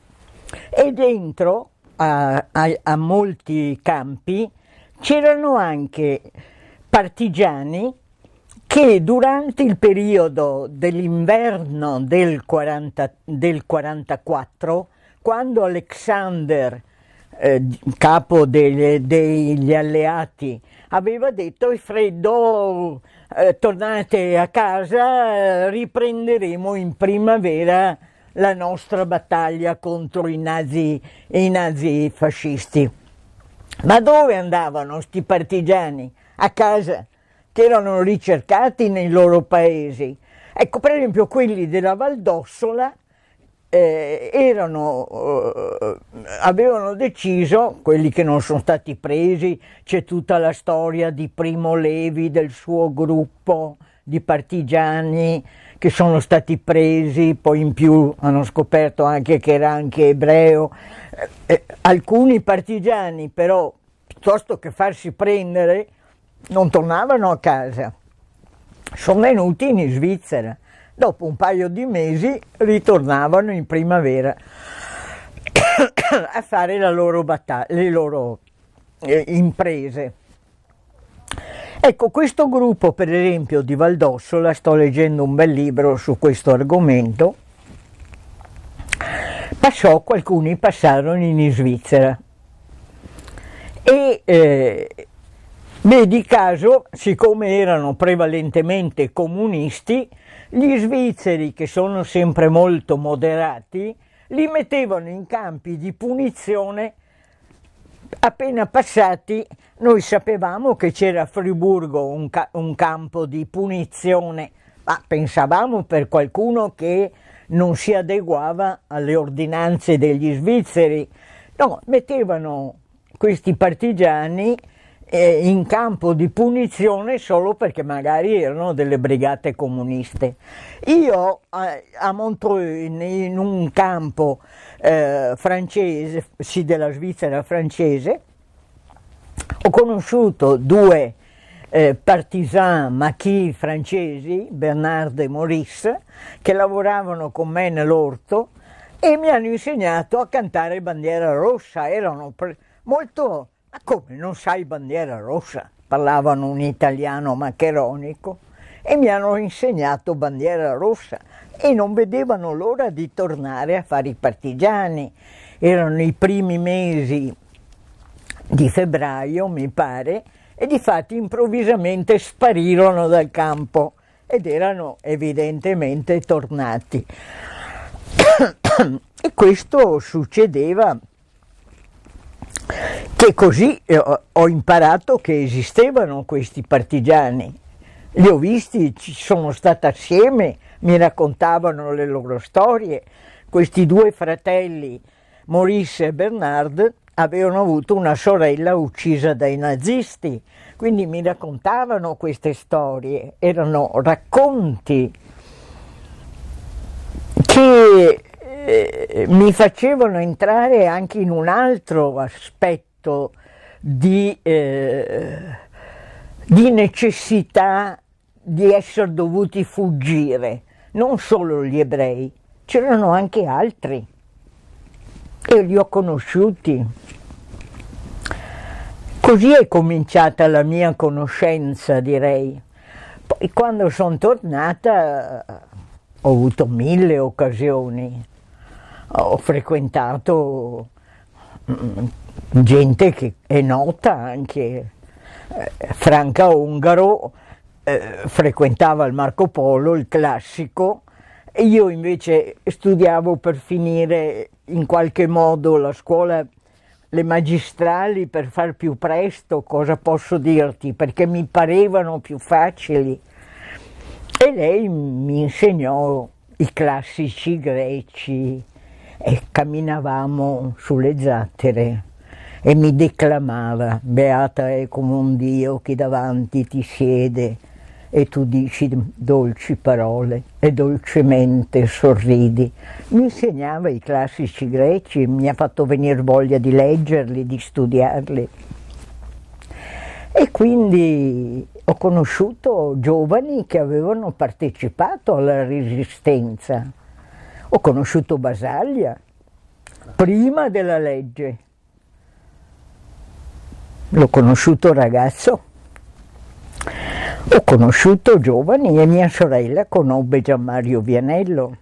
E dentro a molti campi c'erano anche partigiani che durante il periodo dell'inverno del 44, quando Alexander, capo degli alleati, aveva detto è freddo, tornate a casa, riprenderemo in primavera la nostra battaglia contro i nazi fascisti. Ma dove andavano sti partigiani? A casa, che erano ricercati nei loro paesi. Ecco, per esempio quelli della Valdossola avevano deciso, quelli che non sono stati presi, c'è tutta la storia di Primo Levi, del suo gruppo di partigiani che sono stati presi, poi in più hanno scoperto anche che era anche ebreo. Alcuni partigiani però, piuttosto che farsi prendere, non tornavano a casa, sono venuti in Svizzera. Dopo un paio di mesi ritornavano in primavera a fare le loro imprese. Ecco, questo gruppo, per esempio, di Valdossola, sto leggendo un bel libro su questo argomento, alcuni passarono in Svizzera. E vedi caso, siccome erano prevalentemente comunisti, gli svizzeri, che sono sempre molto moderati, li mettevano in campi di punizione. Appena passati, noi sapevamo che c'era a Friburgo un campo di punizione, ma pensavamo per qualcuno che non si adeguava alle ordinanze degli svizzeri. No, mettevano questi partigiani in campo di punizione solo perché magari erano delle brigate comuniste. Io a Montreux, in un campo francese, sì, della Svizzera francese, ho conosciuto due partisan maquis francesi, Bernard e Maurice, che lavoravano con me nell'orto e mi hanno insegnato a cantare Bandiera Rossa. Erano molto... Ma come, non sai Bandiera Rossa? Parlavano un italiano maccheronico e mi hanno insegnato Bandiera Rossa e non vedevano l'ora di tornare a fare i partigiani. Erano i primi mesi di febbraio, mi pare, e difatti improvvisamente sparirono dal campo ed erano evidentemente tornati. E questo succedeva, che così ho imparato che esistevano questi partigiani. Li ho visti, ci sono stata assieme, mi raccontavano le loro storie. Questi due fratelli, Maurice e Bernard, avevano avuto una sorella uccisa dai nazisti, quindi mi raccontavano queste storie. Erano racconti che mi facevano entrare anche in un altro aspetto di necessità di essere dovuti fuggire, non solo gli ebrei, c'erano anche altri e li ho conosciuti. Così è cominciata la mia conoscenza, direi. Poi quando sono tornata ho avuto 1000 occasioni. Ho frequentato gente che è nota anche, Franca Ungaro frequentava il Marco Polo, il classico, e io invece studiavo per finire in qualche modo la scuola, le magistrali per far più presto, cosa posso dirti, perché mi parevano più facili. E lei mi insegnò i classici greci e camminavamo sulle zattere e mi declamava: beata è come un Dio che davanti ti siede e tu dici dolci parole e dolcemente sorridi. Mi insegnava i classici greci, mi ha fatto venire voglia di leggerli, di studiarli. E quindi ho conosciuto giovani che avevano partecipato alla Resistenza. Ho conosciuto Basaglia prima della legge. L'ho conosciuto ragazzo. Ho conosciuto giovani e mia sorella conobbe Gianmario Vianello,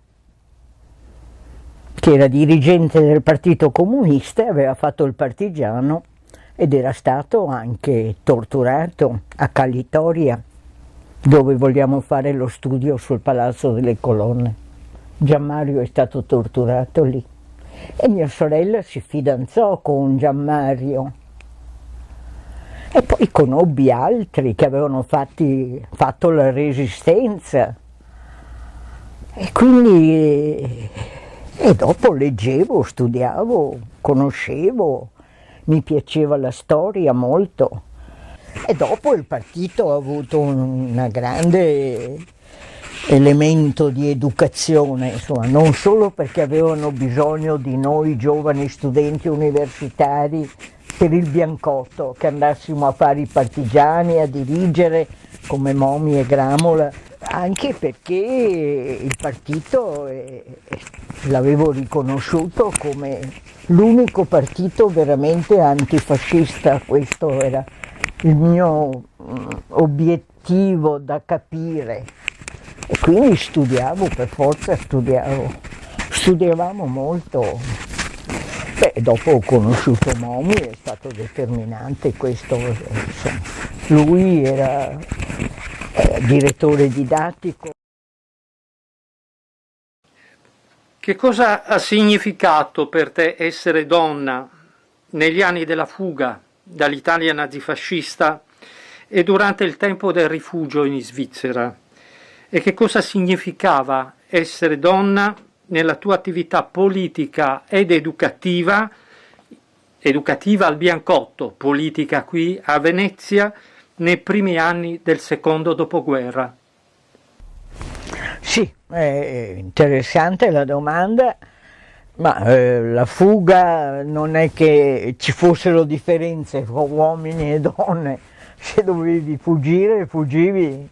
che era dirigente del Partito Comunista e aveva fatto il partigiano ed era stato anche torturato a Calitoria, dove vogliamo fare lo studio sul Palazzo delle Colonne. Gianmario è stato torturato lì e mia sorella si fidanzò con Gianmario. E poi conobbi altri che avevano fatto la Resistenza e quindi dopo leggevo, studiavo, conoscevo, mi piaceva la storia molto. E dopo il partito ha avuto un grande elemento di educazione, insomma, non solo perché avevano bisogno di noi giovani studenti universitari per il Biancotto, che andassimo a fare i partigiani, a dirigere come Momi e Gramola, anche perché il partito l'avevo riconosciuto come l'unico partito veramente antifascista. Questo era il mio obiettivo da capire e quindi studiavo, per forza studiavamo molto. Dopo ho conosciuto Momi, è stato determinante questo, insomma. Lui era direttore didattico. Che cosa ha significato per te essere donna negli anni della fuga dall'Italia nazifascista e durante il tempo del rifugio in Svizzera? E che cosa significava essere donna nella tua attività politica ed educativa al Biancotto, politica qui a Venezia, nei primi anni del secondo dopoguerra? Sì, è interessante la domanda, ma la fuga non è che ci fossero differenze tra uomini e donne. Se dovevi fuggire, fuggivi.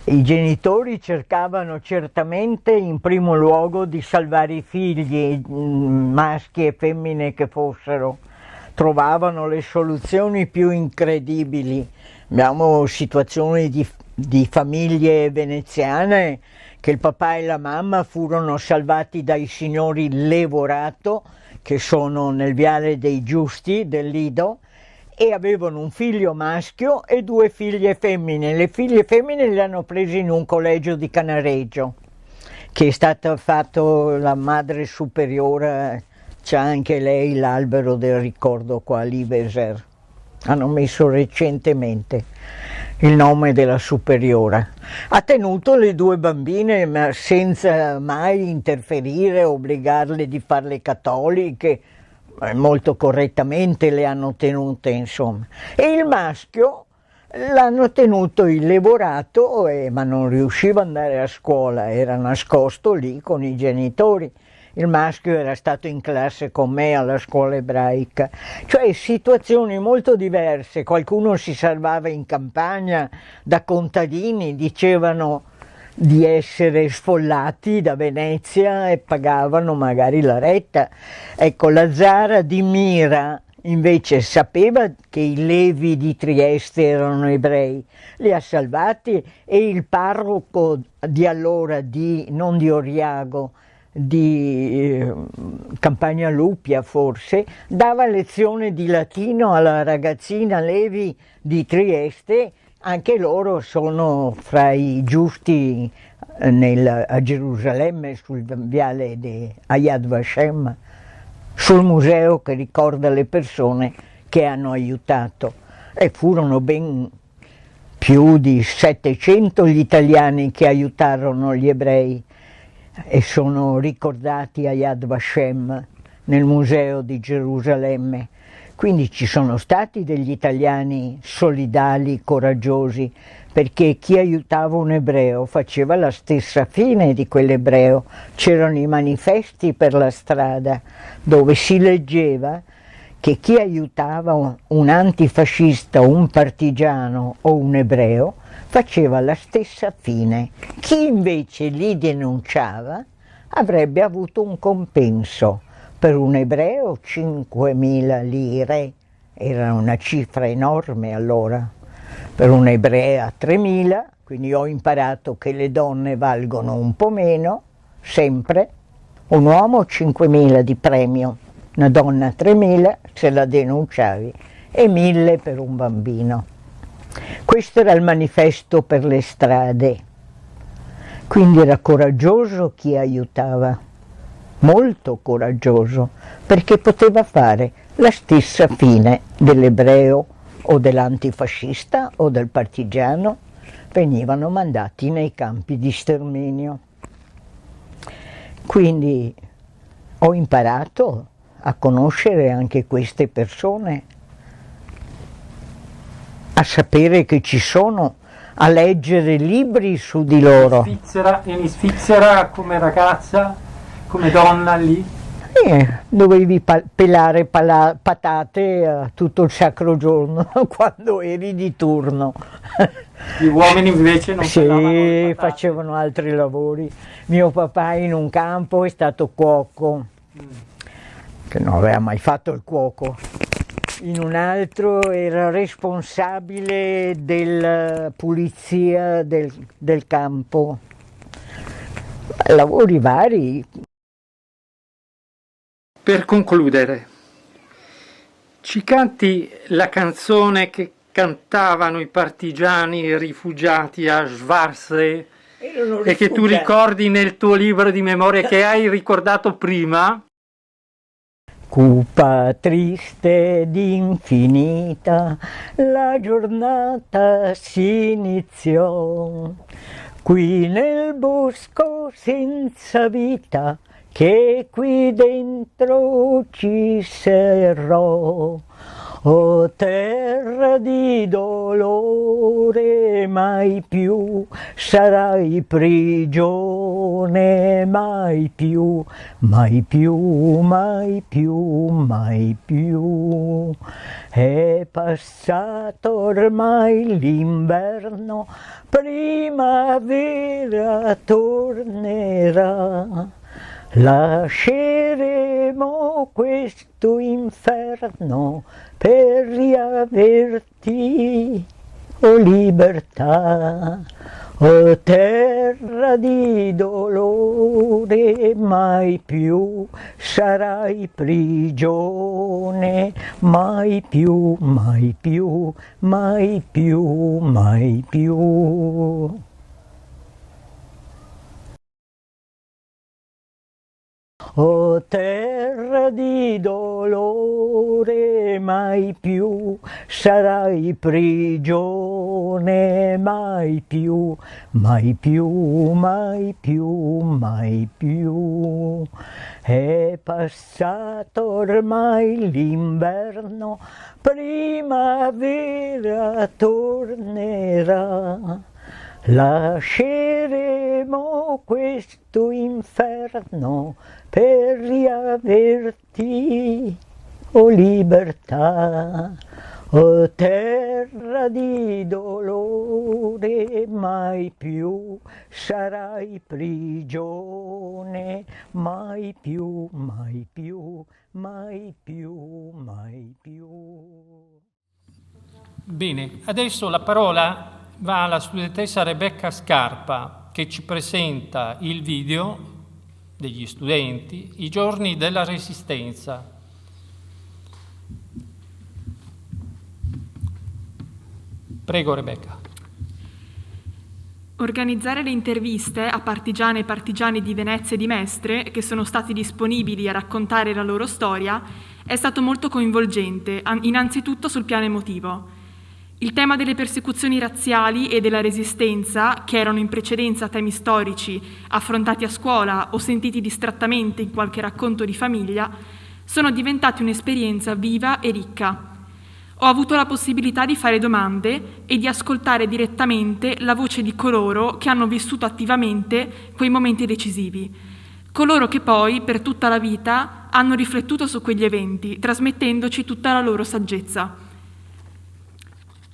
I genitori cercavano certamente in primo luogo di salvare i figli, maschi e femmine che fossero. Trovavano le soluzioni più incredibili. Abbiamo situazioni di famiglie veneziane che il papà e la mamma furono salvati dai signori Levorato, che sono nel Viale dei Giusti del Lido, e avevano un figlio maschio e 2 figlie femmine. Le figlie femmine le hanno prese in un collegio di Canareggio, che è stata fatto la madre superiora, c'ha anche lei l'albero del ricordo qua a Liveser. Hanno messo recentemente il nome della superiora. Ha tenuto le 2 bambine, ma senza mai interferire, obbligarle di farle cattoliche. Molto correttamente le hanno tenute, insomma. E il maschio l'hanno tenuto il Levorato, ma non riusciva ad andare a scuola, era nascosto lì con i genitori. Il maschio era stato in classe con me alla scuola ebraica, cioè situazioni molto diverse. Qualcuno si salvava in campagna da contadini, dicevano di essere sfollati da Venezia e pagavano magari la retta. Ecco, la Zara di Mira invece sapeva che i levi di Trieste erano ebrei, li ha salvati, e il parroco di allora, non di Oriago, di Campagna Lupia forse, dava lezione di latino alla ragazzina Levi di Trieste. Anche loro sono fra i giusti a Gerusalemme, sul viale di Yad Vashem, sul museo che ricorda le persone che hanno aiutato, e furono ben più di 700 gli italiani che aiutarono gli ebrei e sono ricordati a Yad Vashem nel Museo di Gerusalemme. Quindi ci sono stati degli italiani solidali, coraggiosi, perché chi aiutava un ebreo faceva la stessa fine di quell'ebreo. C'erano i manifesti per la strada dove si leggeva che chi aiutava un antifascista, un partigiano o un ebreo faceva la stessa fine. Chi invece li denunciava avrebbe avuto un compenso. Per un ebreo 5.000 lire, era una cifra enorme allora. Per un'ebrea 3.000, quindi ho imparato che le donne valgono un po' meno, sempre. Un uomo 5.000 di premio, una donna 3.000 se la denunciavi e 1.000 per un bambino. Questo era il manifesto per le strade. Quindi era coraggioso chi aiutava, molto coraggioso, perché poteva fare la stessa fine dell'ebreo o dell'antifascista o del partigiano. Venivano mandati nei campi di sterminio. Quindi ho imparato a conoscere anche queste persone, a sapere che ci sono, a leggere libri su di loro. In Svizzera come ragazza, come donna lì? Dovevi pelare patate tutto il sacro giorno quando eri di turno. Gli uomini invece non pelavano le patate? Facevano altri lavori. Mio papà in un campo è stato cuoco, che non aveva mai fatto il cuoco. In un altro era responsabile della pulizia del campo. Lavori vari. Per concludere, ci canti la canzone che cantavano i partigiani rifugiati a Schwarzsee e che tu ricordi nel tuo libro di memorie che hai ricordato prima? Cupa, triste ed infinita, la giornata si iniziò, qui nel bosco senza vita, che qui dentro ci serrò. O terra di dolore, mai più sarai prigione, mai più, mai più, mai più, mai più. È passato ormai l'inverno, primavera tornerà. Lasceremo questo inferno per riaverti, o libertà, o terra di dolore, mai più sarai prigione, mai più, mai più, mai più, mai più. O terra di dolore, mai più sarai prigione, mai più, mai più, mai più, mai più. È passato ormai l'inverno, primavera tornerà. Lasceremo questo inferno per riaverti, o libertà, o terra di dolore, mai più sarai prigione, mai più, mai più, mai più, mai più. Bene, adesso la parola va alla studentessa Rebecca Scarpa che ci presenta il video degli studenti, I giorni della Resistenza. Prego Rebecca. Organizzare le interviste a partigiane e partigiani di Venezia e di Mestre, che sono stati disponibili a raccontare la loro storia, è stato molto coinvolgente, innanzitutto sul piano emotivo. Il tema delle persecuzioni razziali e della resistenza, che erano in precedenza temi storici affrontati a scuola o sentiti distrattamente in qualche racconto di famiglia, sono diventati un'esperienza viva e ricca. Ho avuto la possibilità di fare domande e di ascoltare direttamente la voce di coloro che hanno vissuto attivamente quei momenti decisivi, coloro che poi, per tutta la vita, hanno riflettuto su quegli eventi, trasmettendoci tutta la loro saggezza.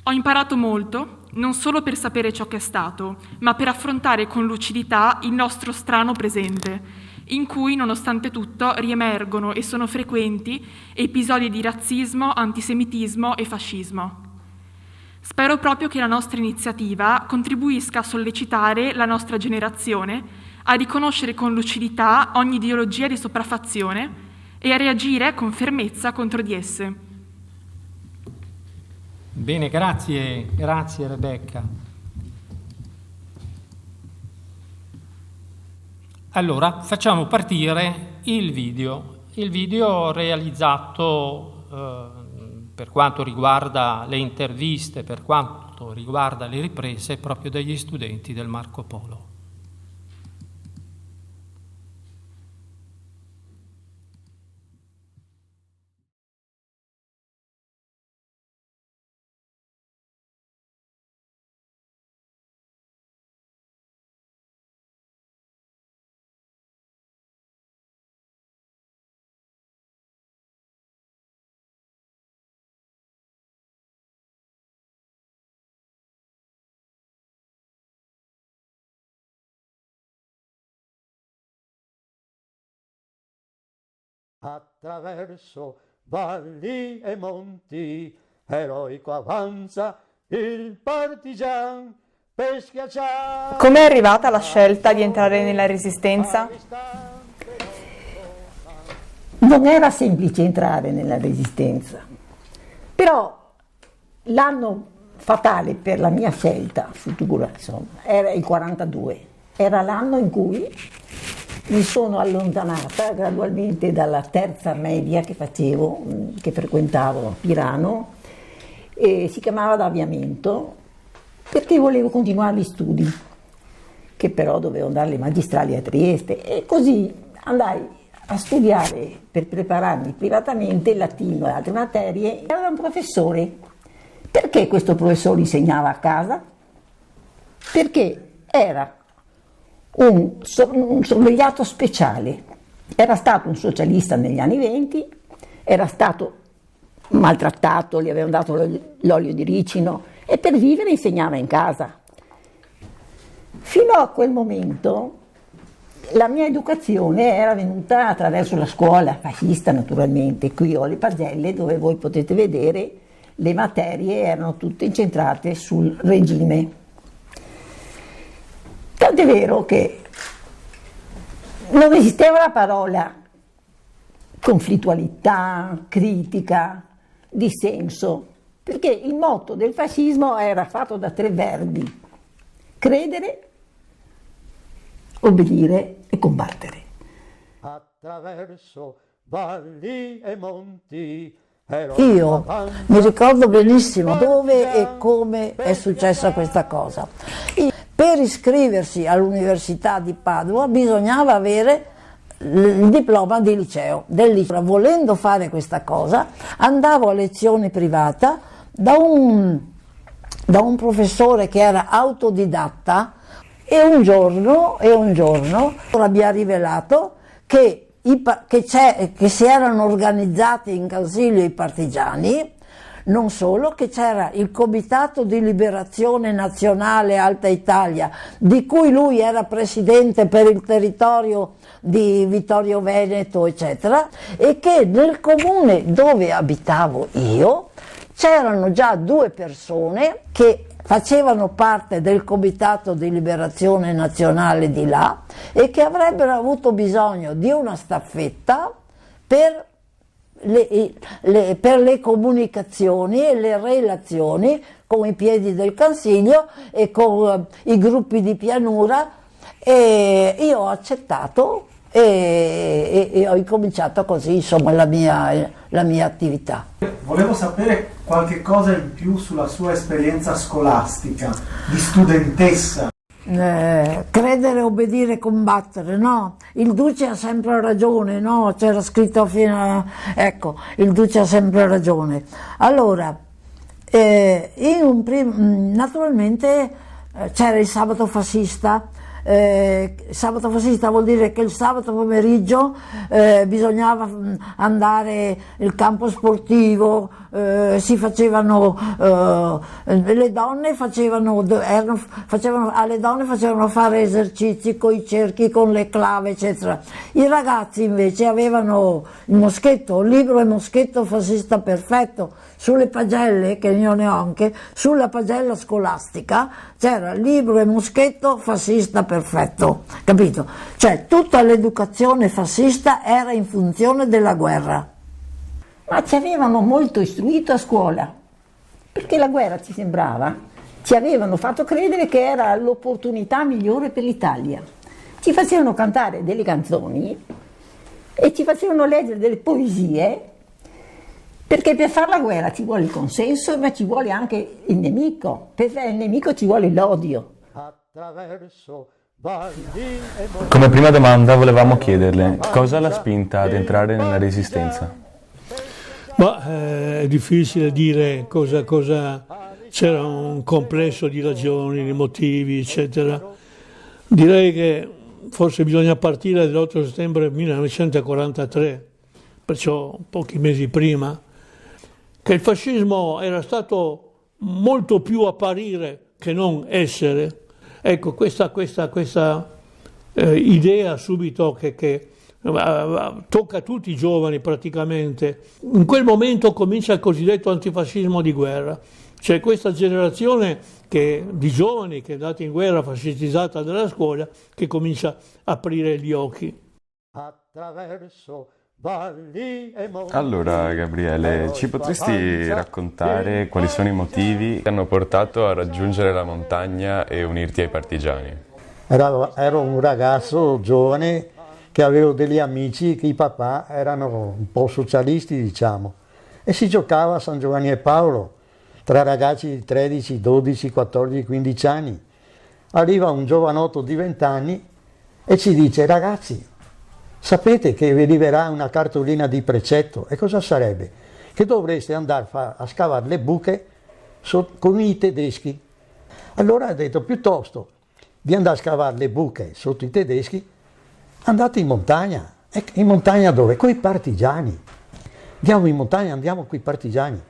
Ho imparato molto, non solo per sapere ciò che è stato, ma per affrontare con lucidità il nostro strano presente, in cui, nonostante tutto, riemergono e sono frequenti episodi di razzismo, antisemitismo e fascismo. Spero proprio che la nostra iniziativa contribuisca a sollecitare la nostra generazione a riconoscere con lucidità ogni ideologia di sopraffazione e a reagire con fermezza contro di esse. Bene, grazie Rebecca. Allora, facciamo partire il video realizzato per quanto riguarda le interviste, per quanto riguarda le riprese proprio dagli studenti del Marco Polo. Attraverso valli e monti, eroico avanza il partigian per schiacciare. Com'è arrivata la scelta di entrare nella Resistenza? Non era semplice entrare nella Resistenza, però l'anno fatale per la mia scelta futura, insomma, era il 42. Era l'anno in cui mi sono allontanata gradualmente dalla terza media che facevo, che frequentavo a Pirano, e si chiamava d'avviamento, perché volevo continuare gli studi, che però dovevo andare alle magistrali a Trieste, e così andai a studiare per prepararmi privatamente il latino e altre materie. Era un professore. Perché questo professore insegnava a casa? Perché era un sorvegliato speciale, era stato un socialista negli anni 20, era stato maltrattato, gli avevano dato l'olio di ricino e per vivere insegnava in casa. Fino a quel momento la mia educazione era venuta attraverso la scuola fascista, naturalmente. Qui ho le pagelle dove voi potete vedere le materie erano tutte incentrate sul regime. Tant'è vero che non esisteva la parola conflittualità, critica, dissenso, perché il motto del fascismo era fatto da 3 verbi: credere, obbedire e combattere. Attraverso valli e monti. Io mi ricordo benissimo dove e come è successa questa cosa. Per iscriversi all'Università di Padova bisognava avere il diploma di liceo, del liceo. Volendo fare questa cosa andavo a lezione privata da un professore che era autodidatta e un giorno mi ha rivelato che si erano organizzati in consiglio i partigiani, non solo, che c'era il Comitato di Liberazione Nazionale Alta Italia, di cui lui era presidente per il territorio di Vittorio Veneto, eccetera, e che nel comune dove abitavo io c'erano già 2 persone che facevano parte del Comitato di Liberazione Nazionale di là e che avrebbero avuto bisogno di una staffetta per le comunicazioni e le relazioni con i piedi del Consiglio e con i gruppi di pianura, e io ho accettato e ho incominciato così, insomma, la mia attività. Volevo sapere qualche cosa in più sulla sua esperienza scolastica, di studentessa. Credere, obbedire, combattere, no? Il Duce ha sempre ragione, no? C'era scritto fino a... Ecco, il Duce ha sempre ragione. Allora, naturalmente c'era il sabato fascista. Sabato fascista vuol dire che il sabato pomeriggio bisognava andare nel campo sportivo, si facevano le donne alle donne facevano fare esercizi con i cerchi, con le clave, eccetera. I ragazzi invece avevano il moschetto, libro e moschetto fascista perfetto. Sulle pagelle, che io ne ho anche, sulla pagella scolastica c'era libro e moschetto fascista perfetto, capito? Cioè tutta l'educazione fascista era in funzione della guerra. Ma ci avevano molto istruito a scuola, perché la guerra ci sembrava, ci avevano fatto credere che era l'opportunità migliore per l'Italia. Ci facevano cantare delle canzoni e ci facevano leggere delle poesie, perché per fare la guerra ci vuole il consenso, ma ci vuole anche il nemico. Per fare il nemico ci vuole l'odio. Come prima domanda volevamo chiederle cosa l'ha spinta ad entrare nella Resistenza. Ma è difficile dire cosa c'era un complesso di ragioni, di motivi, eccetera. Direi che forse bisogna partire dall'8 settembre 1943, perciò pochi mesi prima, che il fascismo era stato molto più apparire che non essere. Ecco, questa idea subito che tocca a tutti i giovani praticamente. In quel momento comincia il cosiddetto antifascismo di guerra. C'è questa generazione di giovani che è andata in guerra fascistizzata dalla scuola che comincia a aprire gli occhi. Allora, Gabriele, ci potresti raccontare quali sono i motivi che hanno portato a raggiungere la montagna e unirti ai partigiani? Ero un ragazzo giovane che avevo degli amici che i papà erano un po' socialisti, diciamo, e si giocava a San Giovanni e Paolo tra ragazzi di 13, 12, 14, 15 anni. Arriva un giovanotto di 20 anni e ci dice: ragazzi, sapete che vi arriverà una cartolina di precetto? E cosa sarebbe? Che dovreste andare a scavare le buche con i tedeschi. Allora ha detto: piuttosto di andare a scavare le buche sotto i tedeschi, andate in montagna. E in montagna dove? Con i partigiani. Andiamo in montagna, andiamo con i partigiani.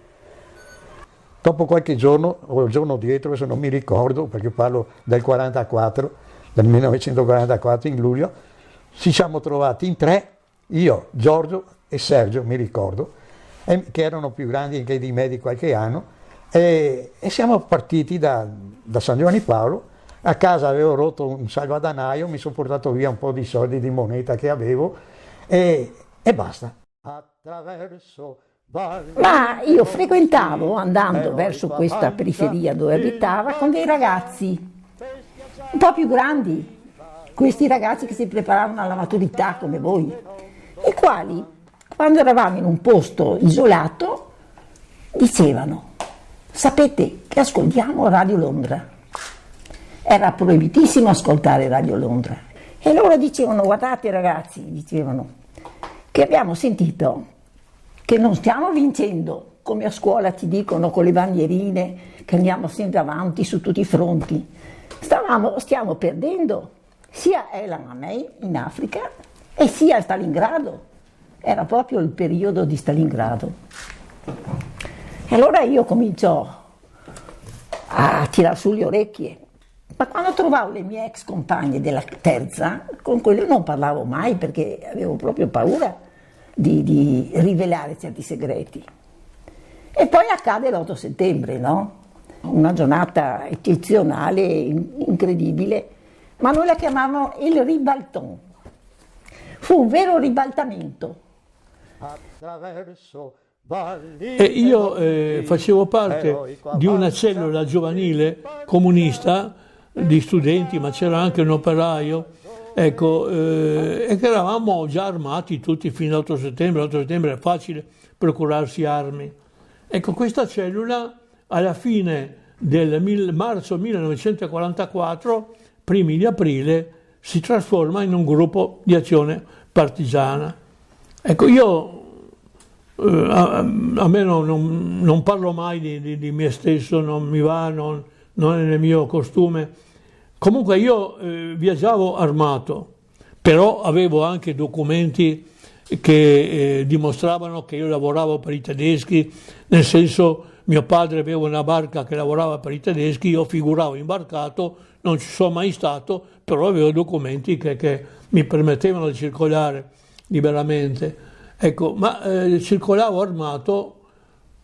Dopo qualche giorno, o il giorno dietro, se non mi ricordo, perché parlo del 44, del 1944, in luglio, ci siamo trovati in 3, io, Giorgio e Sergio, mi ricordo, che erano più grandi anche di me di qualche anno, e siamo partiti da San Giovanni Paolo. A casa avevo rotto un salvadanaio, mi sono portato via un po' di soldi di moneta che avevo e basta. Ma io frequentavo, andando verso questa periferia dove abitava, con dei ragazzi un po' più grandi, questi ragazzi che si preparavano alla maturità come voi, i quali, quando eravamo in un posto isolato, dicevano: sapete che ascoltiamo Radio Londra. Era proibitissimo ascoltare Radio Londra. E loro dicevano: guardate ragazzi, dicevano, che abbiamo sentito che non stiamo vincendo, come a scuola ti dicono con le bandierine, che andiamo sempre avanti su tutti i fronti. Stiamo perdendo sia a El Alamein in Africa e sia a Stalingrado. Era proprio il periodo di Stalingrado. E allora io comincio a tirar su le orecchie. Ma quando trovavo le mie ex compagne della terza, con quelle non parlavo mai perché avevo proprio paura di rivelare certi segreti. E poi accade l'8 settembre, no? Una giornata eccezionale, incredibile, ma noi la chiamavamo il ribalton. Fu un vero ribaltamento. E io facevo parte di una cellula giovanile comunista di studenti, ma c'era anche un operaio, ecco, e che eravamo già armati tutti fino all'8 settembre. L'8 settembre è facile procurarsi armi. Ecco, questa cellula alla fine del marzo 1944, primi di aprile, si trasforma in un gruppo di azione partigiana. Ecco, io a me non parlo mai di me stesso, non mi va, non è nel mio costume. Comunque io viaggiavo armato, però avevo anche documenti che dimostravano che io lavoravo per i tedeschi, nel senso mio padre aveva una barca che lavorava per i tedeschi, io figuravo imbarcato, non ci sono mai stato, però avevo documenti che mi permettevano di circolare liberamente. Ecco, ma circolavo armato,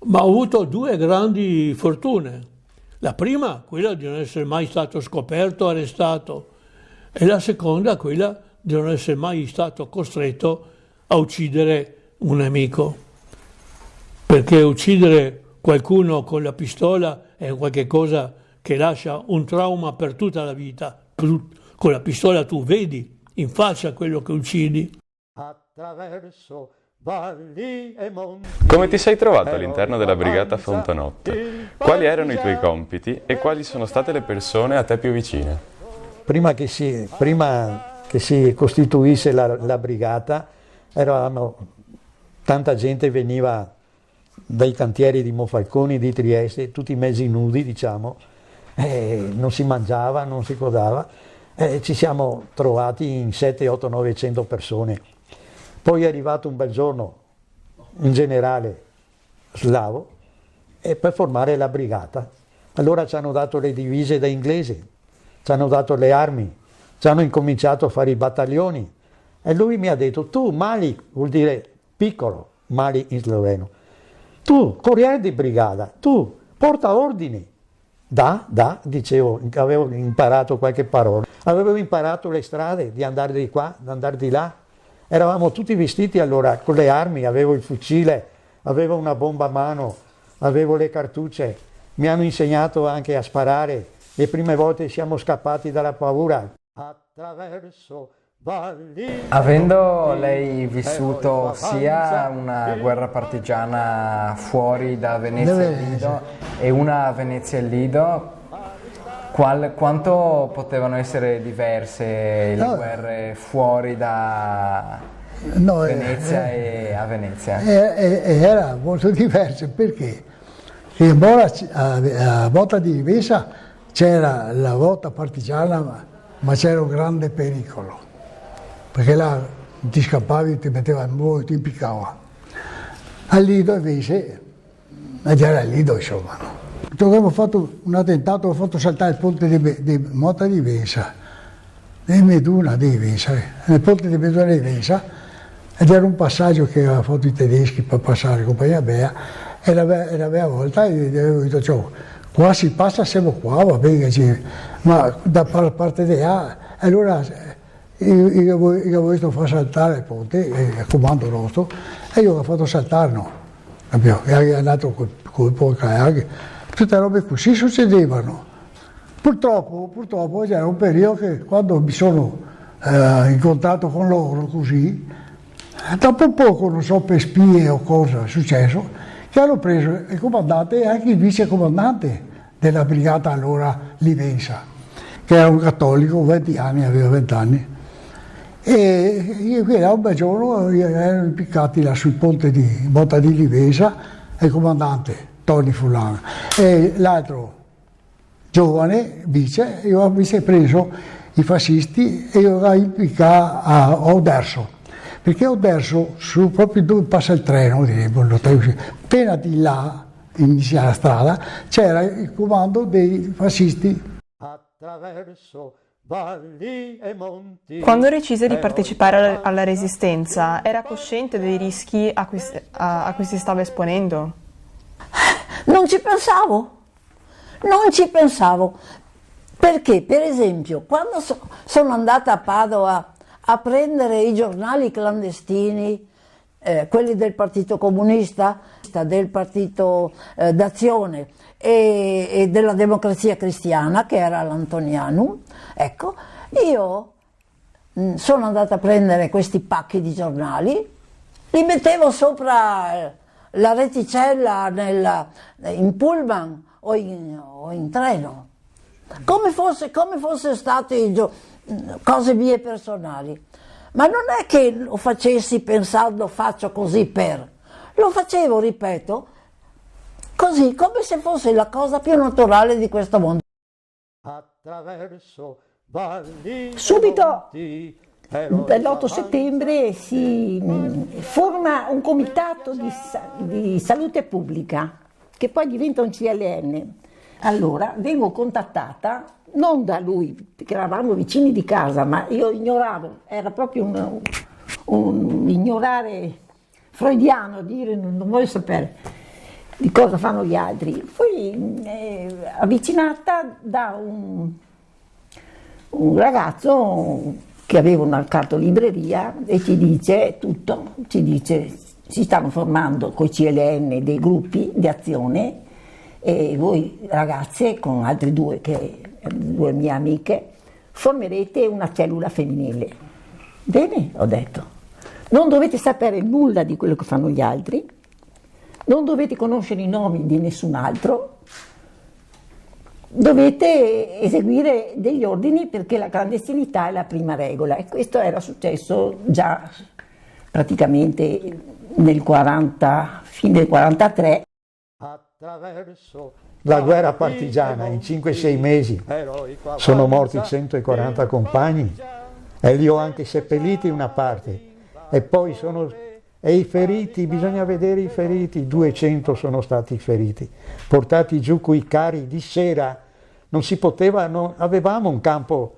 ma ho avuto due grandi fortune. La prima, quella di non essere mai stato scoperto, arrestato, e la seconda, quella di non essere mai stato costretto a uccidere un nemico. Perché uccidere qualcuno con la pistola è qualche cosa che lascia un trauma per tutta la vita. Con la pistola tu vedi in faccia quello che uccidi. Attraverso valli e monti. Come ti sei trovato all'interno della Brigata Fontanotto? Quali erano i tuoi compiti e quali sono state le persone a te più vicine? Prima che si costituisse la brigata, tanta gente veniva dai cantieri di Monfalcone, di Trieste, tutti mezzi nudi, diciamo, non si mangiava, non si codava, ci siamo trovati in 7, 8, 900 persone. Poi è arrivato un bel giorno un generale slavo per formare la brigata. Allora ci hanno dato le divise da inglesi, ci hanno dato le armi, ci hanno incominciato a fare i battaglioni. E lui mi ha detto, tu Mali, vuol dire piccolo, Mali in sloveno, tu corriere di brigata, tu porta ordini. Dicevo, avevo imparato qualche parola, avevo imparato le strade, di andare di qua, di andare di là. Eravamo tutti vestiti allora con le armi, avevo il fucile, avevo una bomba a mano, avevo le cartucce, mi hanno insegnato anche a sparare. Le prime volte siamo scappati dalla paura. Attraverso valli. Avendo lei vissuto sia una guerra partigiana fuori da Venezia e Lido e una a Venezia e Lido, quanto potevano essere diverse le guerre fuori da Venezia e a Venezia? Era molto diverso perché a Botta di Livesa c'era la lotta partigiana, ma c'era un grande pericolo, perché là ti scappavi, ti metteva in muro e ti impiccava. A Lido invece, ed era a Lido insomma, no? Abbiamo fatto un attentato, ho fatto saltare il ponte di Botta di Livesa, di Meduna di Livesa, nel ponte di Meduna di Livesa, ed era un passaggio che aveva fatto i tedeschi per passare compagnia Bea, e la mia volta e avevo detto, cioè, qua si passa, siamo qua, va bene, ma da parte di A, allora io avevo visto far saltare il ponte, il comando nostro, e io l'ho fatto saltare, no, capito? E è andato col polcare. Tutte robe così succedevano. Purtroppo c'era un periodo che quando mi sono incontrato con loro così, dopo poco, non so per spie o cosa è successo, che hanno preso il comandante e anche il vice comandante della brigata allora Livenza, che era un cattolico, 20 anni, aveva 20 anni. E io qui un bel giorno erano impiccati là sul ponte di Botta di Livesa e il comandante Tony Fulano e l'altro giovane vice, io mi si è preso i fascisti e io l'ho impiccato a Oderso, perché Oderso, proprio dove passa il treno, appena di là, inizia la strada, c'era il comando dei fascisti. Attraverso valli e monti. Quando decise di partecipare alla Resistenza, era cosciente dei rischi a cui si stava esponendo? Non ci pensavo, perché per esempio quando sono andata a Padova a prendere i giornali clandestini, quelli del Partito Comunista, del Partito d'Azione e della Democrazia Cristiana, che era l'Antonianum, ecco, io sono andata a prendere questi pacchi di giornali, li mettevo sopra la reticella in pullman o in treno, come fosse state cose mie personali. Ma non è che lo facessi pensando faccio così lo facevo, ripeto, così, come se fosse la cosa più naturale di questo mondo. Subito dall'8 settembre si forma un comitato di salute pubblica che poi diventa un CLN. Allora vengo contattata non da lui, perché eravamo vicini di casa, ma io ignoravo, era proprio un ignorare freudiano, dire non voglio sapere di cosa fanno gli altri. Fui avvicinata da un ragazzo che aveva una cartolibreria e ci dice tutto, ci dice si stanno formando coi CLN dei gruppi di azione e voi ragazze con altre due mie amiche formerete una cellula femminile. Bene, ho detto, non dovete sapere nulla di quello che fanno gli altri, non dovete conoscere i nomi di nessun altro, dovete eseguire degli ordini perché la clandestinità è la prima regola, e questo era successo già praticamente nel 40, fine del 43. La guerra partigiana, in 5-6 mesi sono morti 140 compagni e li ho anche seppelliti una parte, e poi i feriti, bisogna vedere i feriti, 200 sono stati feriti, portati giù coi carri di sera, non si poteva, avevamo un campo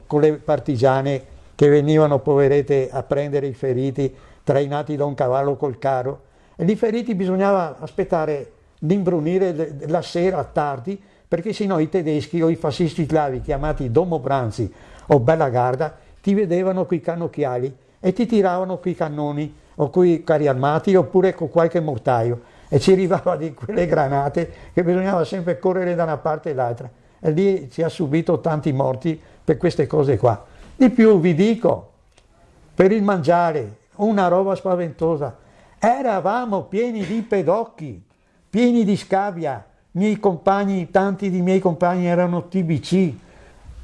con le partigiane che venivano, poverette, a prendere i feriti trainati da un cavallo col carro, e i feriti bisognava aspettare l'imbrunire la sera tardi, perché sennò i tedeschi o i fascisti slavi chiamati domobranzi o bella garda ti vedevano coi cannocchiali e ti tiravano coi cannoni o coi carri armati oppure con qualche mortaio, e ci arrivava di quelle granate che bisognava sempre correre da una parte e l'altra, e lì si ha subito tanti morti per queste cose qua. Di più vi dico, per il mangiare, una roba spaventosa, eravamo pieni di pedocchi, pieni di scabia, tanti di miei compagni erano TBC,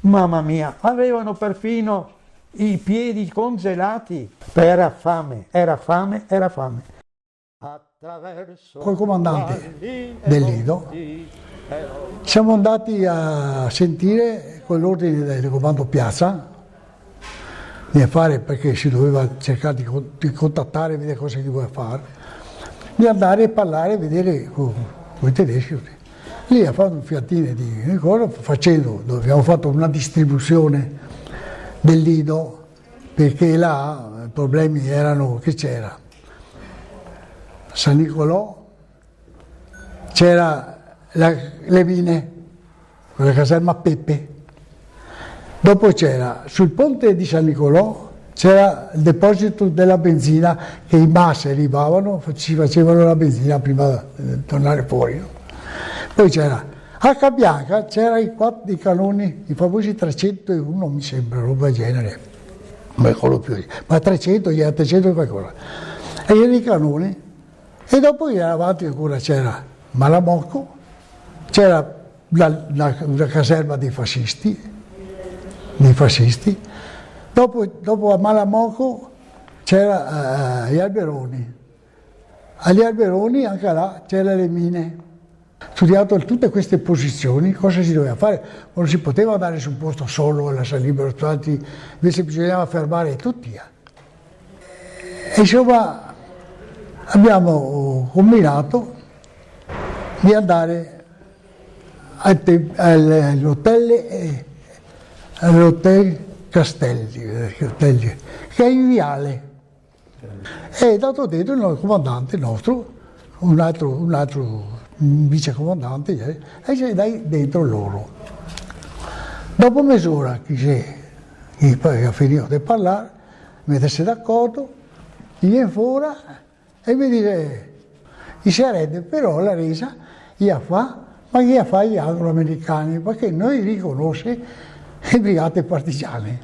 mamma mia, avevano perfino i piedi congelati, era fame. Col comandante del Lido siamo andati a sentire con l'ordine del comando Piazza di fare, perché si doveva cercare di contattare, vedere cosa si doveva fare, di andare a parlare, vedere con i tedeschi. Lì ha fatto un fiatino di cosa, abbiamo fatto una distribuzione del Lido, perché là i problemi erano che c'era San Nicolò, c'era le mine, la caserma Peppe, dopo c'era sul ponte di San Nicolò c'era il deposito della benzina, che i massi arrivavano, ci facevano la benzina prima di tornare fuori, no? Poi c'era a Cabianca, c'era i cannoni, i famosi 301 mi sembra, roba genere, ma 300, gli 300 qualcosa, e i cannoni. E dopo avanti ancora c'era Malamocco, c'era la caserma dei fascisti. Dopo a Malamocco c'era gli Alberoni. Agli Alberoni anche là c'erano le mine. Studiato tutte queste posizioni, cosa si doveva fare? Non si poteva andare su un posto solo e lasciare libero tutti, invece bisognava fermare tutti. E insomma abbiamo combinato di andare all'hotel Castelli, che è in Viale, e dato dentro il comandante nostro, un altro vicecomandante, e c'è dentro loro. Dopo mezz'ora che poi ha finito di parlare, mettersi d'accordo, viene fuori e mi dice, si sarebbe però la resa, ma gli fa gli anglo-americani, perché noi riconosce le brigate partigiane.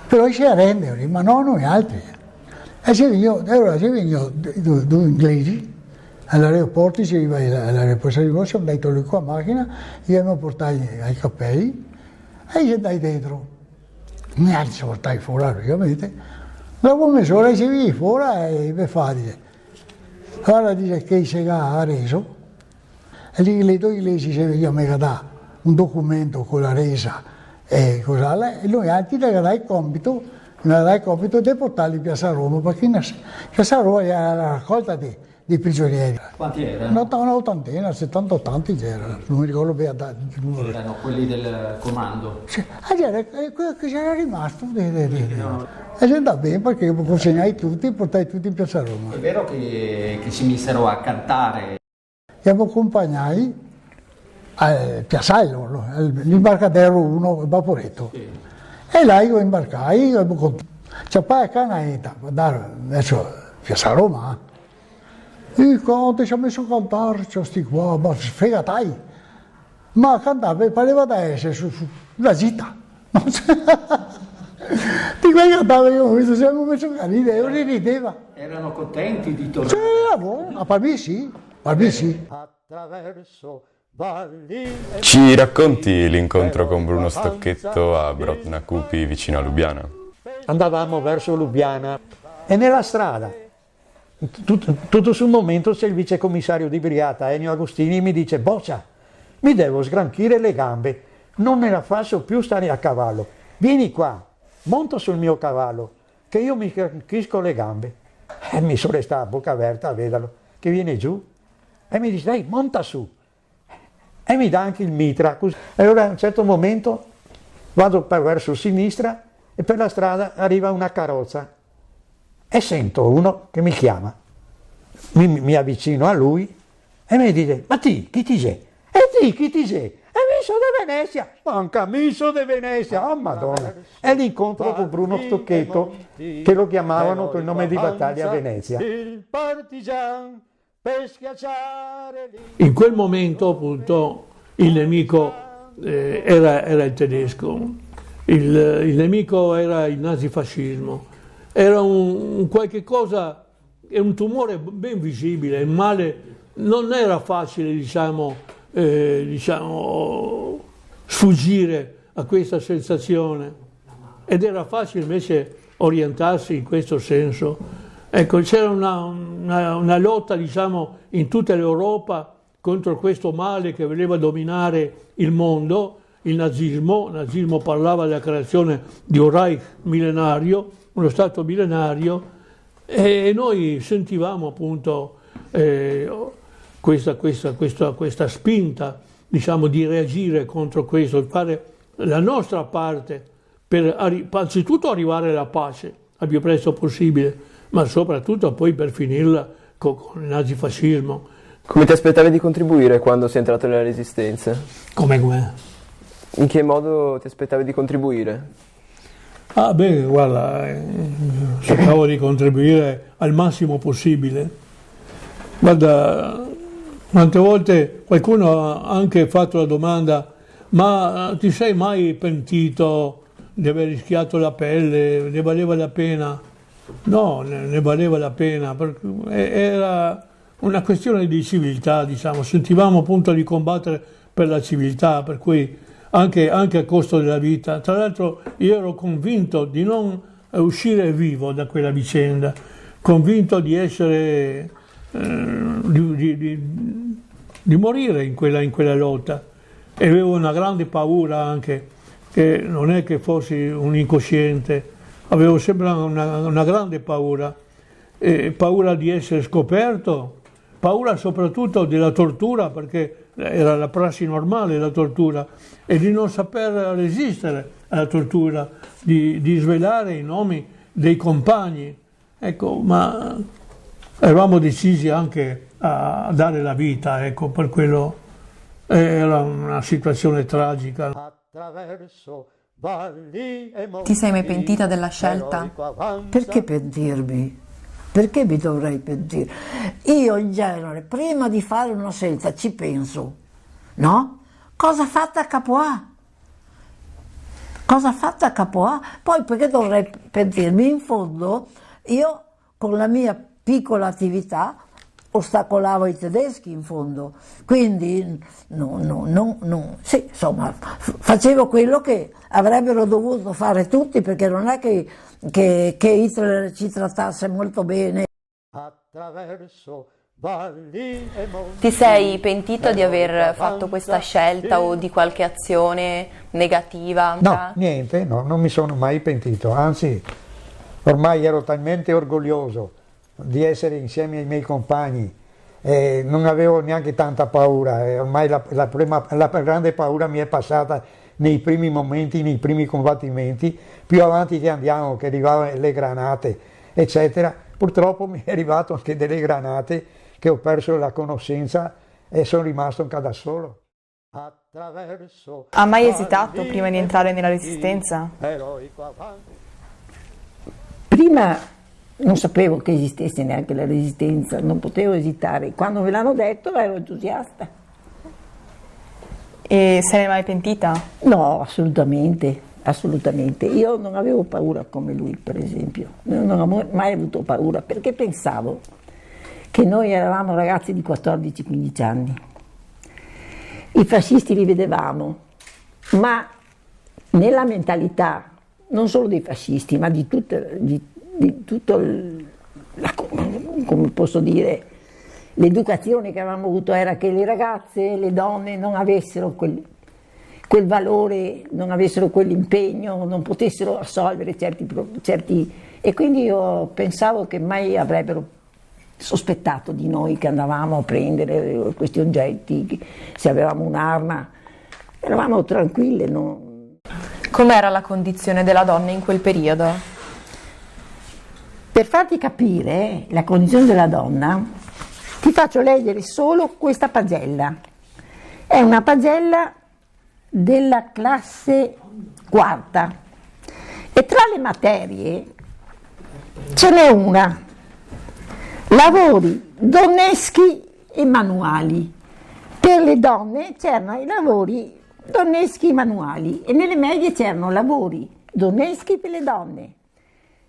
però si arrendono, ma non noi altri. E ci vengono due inglesi, all'aeroporto, ci arriva all'aeroporto di Mosca, mi ha detto lui qua macchina, io mi portai ai capelli e ci andai dentro. Mi altri ci portai fuori, praticamente. Dopo mezz'ora ci vieni fuori e mi fa dire, allora dice che si ha reso, e lì le due inglesi ci vengono a dare un documento con la resa e cos'altro, e noi altri mi dai il compito di portarli in Piazza Roma, perché in Piazza Roma era la raccolta dei prigionieri. Quanti erano? Una ottantina, 70-80 c'erano, non mi ricordo bene il numero. Erano quelli del comando? Sì, c'era rimasto. E ci andava bene perché consegnai tutti, portai tutti in Piazza Roma. È vero che si misero a cantare? E mi accompagnai al piazzello, l'imbarcadero 1, il Vaporetto. Sì. E là io imbarcai, c'è poi a Canaeta, per andare verso Piazza Roma. E quando ci ha messo a cantare, c'ho sti qua, ma sfegatai. Ma cantava, pareva da essere sulla gita. Di quei cantava io ho visto, ci abbiamo messo a ridere, io rideva. Erano contenti di tornare? Sì, era buono, per me sì. Ci racconti l'incontro con Bruno Stocchetto a Brotna Cupi vicino a Lubiana? Andavamo verso Lubiana e nella strada, tutto sul momento, c'è il vicecommissario di brigata Ennio Agostini, mi dice: Boccia, mi devo sgranchire le gambe, non me la faccio più stare a cavallo, vieni qua, monta sul mio cavallo che io mi sgranchisco le gambe. E mi sono restato a bocca aperta a vederlo che viene giù e mi dice: dai, monta su. E mi dà anche il mitra. Così. E allora a un certo momento vado verso sinistra e per la strada arriva una carrozza e sento uno che mi chiama. Mi avvicino a lui e mi dice: ma ti, chi ti sei? E ti, chi ti sei? E miso di Venezia, manca miso di Venezia, oh madonna. E l'incontro con Bruno Stocchetto, che lo chiamavano col nome di battaglia Venezia. In quel momento appunto il nemico era il tedesco, il nemico era il nazifascismo, era un qualche cosa, è un tumore ben visibile, il male non era facile sfuggire a questa sensazione ed era facile invece orientarsi in questo senso. Ecco, c'era una lotta, in tutta l'Europa contro questo male che voleva dominare il mondo, il nazismo. Il nazismo parlava della creazione di un Reich millenario, uno Stato millenario, e noi sentivamo appunto questa spinta, di reagire contro questo, fare la nostra parte per anzitutto arrivare alla pace al più presto possibile, ma soprattutto poi per finirla con il nazifascismo. Come ti aspettavi di contribuire quando sei entrato nella Resistenza? Come? In che modo ti aspettavi di contribuire? Ah beh, guarda, cercavo di contribuire al massimo possibile. Guarda, quante volte qualcuno ha anche fatto la domanda: ma ti sei mai pentito di aver rischiato la pelle, ne valeva la pena? No, ne valeva la pena, perché era una questione di civiltà, sentivamo appunto di combattere per la civiltà, per cui anche a costo della vita. Tra l'altro io ero convinto di non uscire vivo da quella vicenda, convinto di essere, di morire in quella lotta, e avevo una grande paura anche, che non è che fossi un incosciente. Avevo sempre una grande paura, paura di essere scoperto, paura soprattutto della tortura, perché era la prassi normale la tortura, e di non saper resistere alla tortura, di svelare i nomi dei compagni. Ecco, ma eravamo decisi anche a dare la vita, ecco, per quello era una situazione tragica. Ti sei mai pentita della scelta? Perché pentirmi? Perché mi dovrei pentire? Io in genere, prima di fare una scelta, ci penso, no? Cosa fatta a capo A? Cosa ha fatto a Capo A? Poi perché dovrei pentirmi? In fondo io con la mia piccola attività ostacolavo i tedeschi in fondo, quindi sì, insomma, facevo quello che avrebbero dovuto fare tutti, perché non è che Hitler ci trattasse molto bene. Ti sei pentito di aver fatto questa scelta o di qualche azione negativa? No, niente, no, non mi sono mai pentito, anzi ormai ero talmente orgoglioso di essere insieme ai miei compagni, non avevo neanche tanta paura, ormai la grande paura mi è passata nei primi momenti, nei primi combattimenti, più avanti che andiamo, che arrivavano le granate, eccetera. Purtroppo mi è arrivato anche delle granate che ho perso la conoscenza e sono rimasto anche da solo. Ha mai esitato prima di entrare nella Resistenza? Prima non sapevo che esistesse neanche la Resistenza, non potevo esitare. Quando me l'hanno detto ero entusiasta. E se ne è mai pentita? No, assolutamente, assolutamente. Io non avevo paura come lui, per esempio. Non ho mai avuto paura, perché pensavo che noi eravamo ragazzi di 14-15 anni. I fascisti li vedevamo, ma nella mentalità non solo dei fascisti, ma di tutto come posso dire, l'educazione che avevamo avuto era che le ragazze, le donne non avessero quel valore, non avessero quell'impegno, non potessero assolvere certi... E quindi io pensavo che mai avrebbero sospettato di noi che andavamo a prendere questi oggetti, se avevamo un'arma. Eravamo tranquille. Com'era la condizione della donna in quel periodo? Per farti capire la condizione della donna, ti faccio leggere solo questa pagella. È una pagella della classe quarta e tra le materie ce n'è una: lavori donneschi e manuali. Per le donne c'erano i lavori donneschi e manuali e nelle medie c'erano lavori donneschi per le donne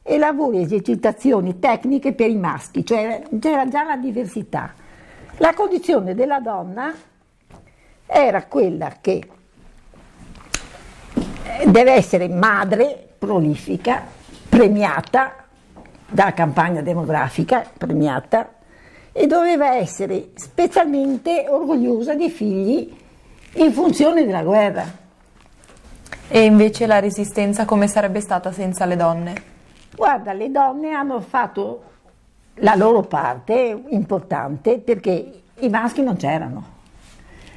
e lavori e esercitazioni tecniche per i maschi, cioè c'era già la diversità. La condizione della donna era quella che deve essere madre, prolifica, premiata dalla campagna demografica, premiata, e doveva essere specialmente orgogliosa dei figli in funzione della guerra. E invece la Resistenza come sarebbe stata senza le donne? Guarda, le donne hanno fatto la loro parte importante perché i maschi non c'erano.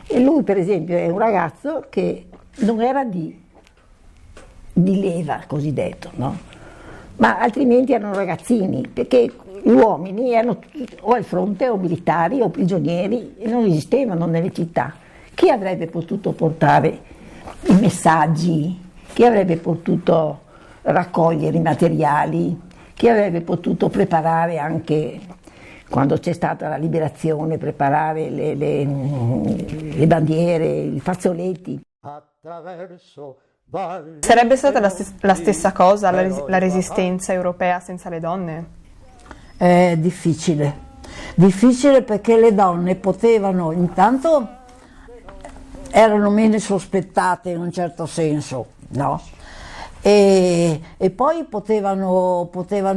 E lui, per esempio, è un ragazzo che non era di leva, cosiddetto, no? Ma altrimenti erano ragazzini, perché gli uomini erano o al fronte o militari o prigionieri e non esistevano nelle città. Chi avrebbe potuto portare i messaggi? Chi avrebbe potuto raccogliere i materiali? Chi avrebbe potuto preparare anche, quando c'è stata la liberazione, preparare le bandiere, i fazzoletti? Sarebbe stata la stessa cosa la Resistenza europea senza le donne? È difficile. Difficile perché le donne potevano, intanto erano meno sospettate in un certo senso, no? E poi potevano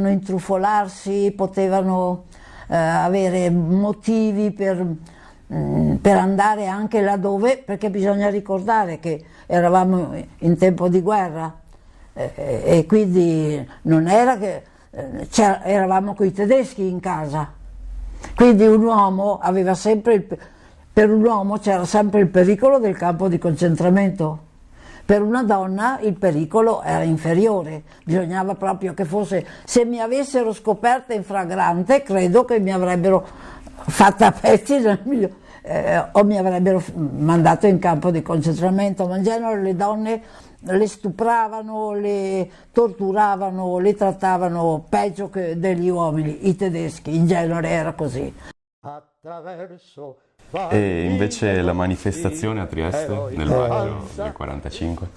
intrufolarsi, potevano avere motivi per andare anche laddove, perché bisogna ricordare che eravamo in tempo di guerra e quindi non era che eravamo coi tedeschi in casa, quindi un uomo aveva sempre per un uomo c'era sempre il pericolo del campo di concentramento. Per una donna il pericolo era inferiore, bisognava proprio che fosse, se mi avessero scoperta in flagrante credo che mi avrebbero fatta a pezzi o mi avrebbero mandato in campo di concentramento, ma in genere le donne le stupravano, le torturavano, le trattavano peggio che degli uomini, i tedeschi, in genere era così. E invece la manifestazione a Trieste nel maggio del 45?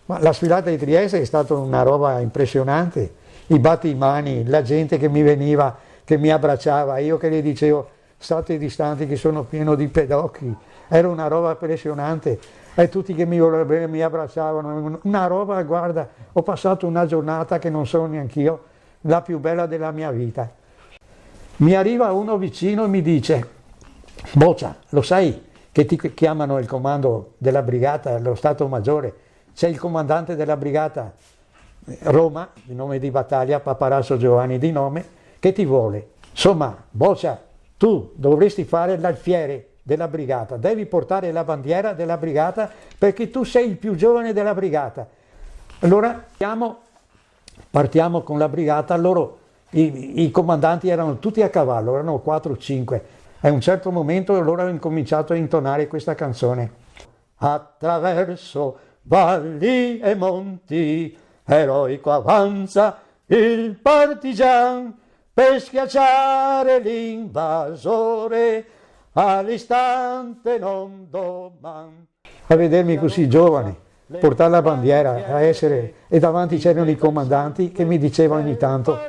Ma la sfilata di Trieste è stata una roba impressionante, i battimani, la gente che mi veniva, che mi abbracciava, io che gli dicevo state distanti che sono pieno di pedocchi, era una roba impressionante, e tutti che mi abbracciavano, una roba, guarda, ho passato una giornata che non so neanch'io, la più bella della mia vita. Mi arriva uno vicino e mi dice, Boccia, lo sai che ti chiamano il comando della brigata, lo Stato Maggiore, c'è il comandante della brigata Roma, di nome di battaglia, Paparasso Giovanni di nome, che ti vuole. Insomma, Boccia, tu dovresti fare l'alfiere della brigata, devi portare la bandiera della brigata perché tu sei il più giovane della brigata. Allora partiamo con la brigata, loro, i comandanti erano tutti a cavallo, erano 4 o 5. A un certo momento loro hanno incominciato a intonare questa canzone. Attraverso valli e monti, eroico avanza il partigian per schiacciare l'invasore, all'istante non doman. A vedermi così giovane, portare la bandiera, a essere, e davanti c'erano i comandanti che mi dicevano ogni tanto,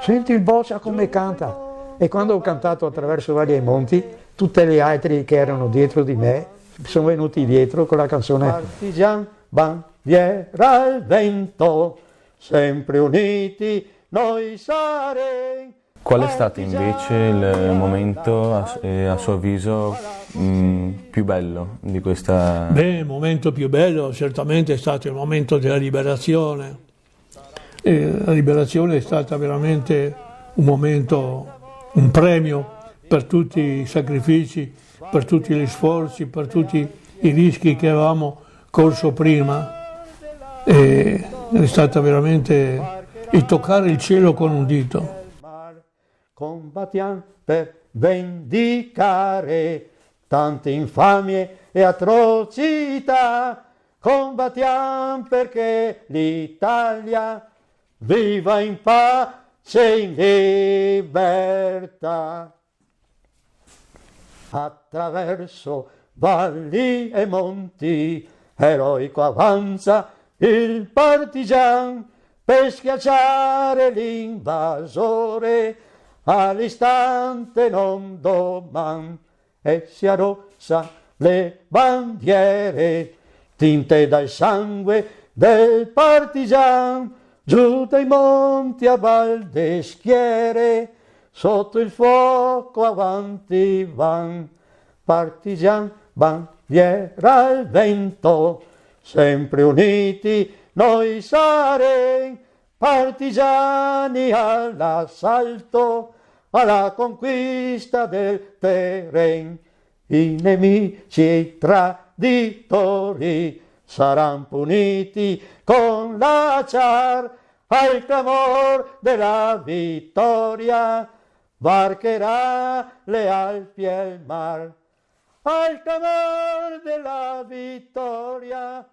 senti il Boccia come canta. E quando ho cantato Attraverso valli e monti, tutti gli altri che erano dietro di me sono venuti dietro con la canzone Partigian, bandiera al vento, sempre uniti noi saremo. Qual è stato invece il momento, a suo avviso, più bello di questa... Beh, il momento più bello certamente è stato il momento della liberazione. La liberazione è stata veramente un momento, un premio per tutti i sacrifici, per tutti gli sforzi, per tutti i rischi che avevamo corso prima. E è stata veramente il toccare il cielo con un dito. Combattiamo per vendicare tante infamie e atrocità, combattiamo perché l'Italia viva in pace e in libertà. Attraverso valli e monti, eroico avanza il partigian per schiacciare l'invasore, all'istante non doman, e si arrossa le bandiere tinte dal sangue del partigian, giù dai monti a Valdeschiere, sotto il fuoco avanti van, partigian, bandiera al vento, sempre uniti noi saremo, partigiani all'assalto, alla conquista del terreno. I nemici e i traditori saranno puniti con la char, al clamor della vittoria varcherà le Alpi e il mar. Al clamor della vittoria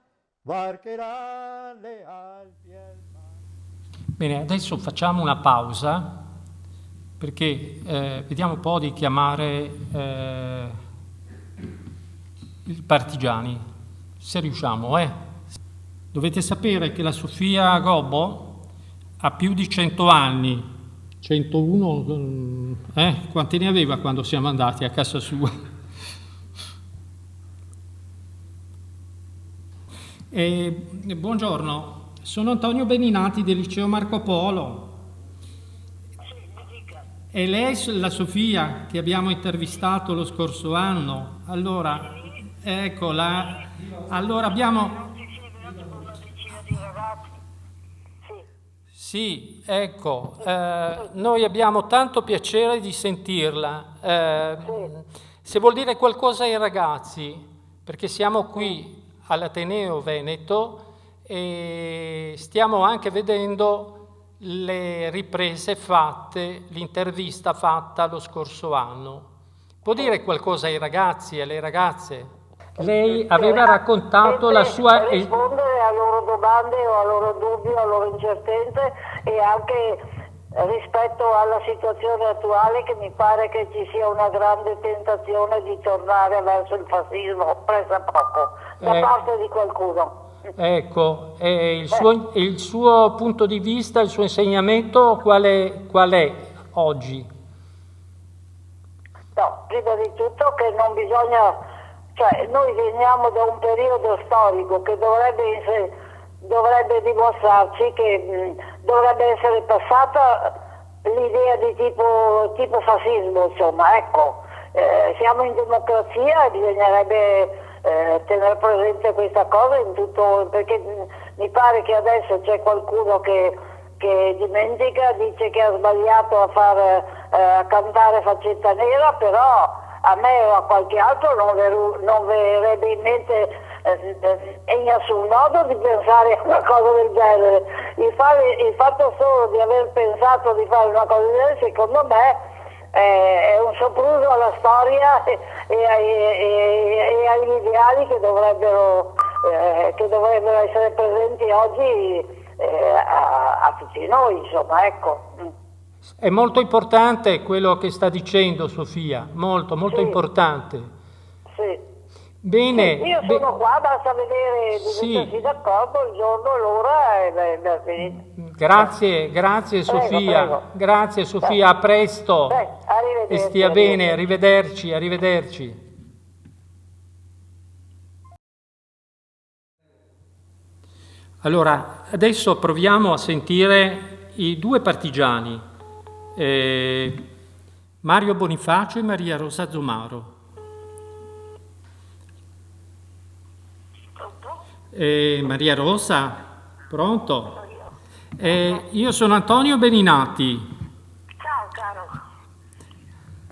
varcherà le Alpi e il mar. Bene, adesso facciamo una pausa perché vediamo un po' di chiamare i partigiani, se riusciamo. Dovete sapere che la Sofia Gobbo ha più di 100 anni, 101, quanti ne aveva quando siamo andati a casa sua? Buongiorno. Sono Antonio Beninati del Liceo Marco Polo. E lei è la Sofia che abbiamo intervistato lo scorso anno. Allora, eccola. Allora abbiamo... Sì, ecco, noi abbiamo tanto piacere di sentirla. Se vuol dire qualcosa ai ragazzi, perché siamo qui all'Ateneo Veneto e stiamo anche vedendo le riprese fatte, l'intervista fatta lo scorso anno. Può dire qualcosa ai ragazzi e alle ragazze? Lei aveva raccontato la sua... rispondere a loro domande o a loro dubbi, a loro incertezze e anche rispetto alla situazione attuale, che mi pare che ci sia una grande tentazione di tornare verso il fascismo presso a poco da parte di qualcuno. Ecco, il suo punto di vista, il suo insegnamento qual è oggi? No, prima di tutto che non bisogna, cioè noi veniamo da un periodo storico che dovrebbe dimostrarci che dovrebbe essere passata l'idea di tipo fascismo, insomma, ecco, siamo in democrazia e bisognerebbe tenere presente questa cosa in tutto, perché mi pare che adesso c'è qualcuno che dimentica, dice che ha sbagliato a cantare Faccetta Nera, però a me o a qualche altro non verrebbe in mente in nessun modo di pensare a una cosa del genere. Il fatto solo di aver pensato di fare una cosa del genere, secondo me, è un sopruso alla storia e agli ideali che dovrebbero essere presenti oggi a tutti noi, insomma, ecco. È molto importante quello che sta dicendo Sofia, molto importante. Sì. Bene. Sì, io sono qua, basta vedere di mettersi d'accordo il giorno, l'ora e ben finito. Grazie Sofia, prego. Grazie Sofia, a presto e stia bene, arrivederci. Allora, adesso proviamo a sentire i due partigiani, Mario Bonifacio e Maria Rosa Zomaro. Maria Rosa, pronto? Io sono Antonio Beninati. Ciao caro.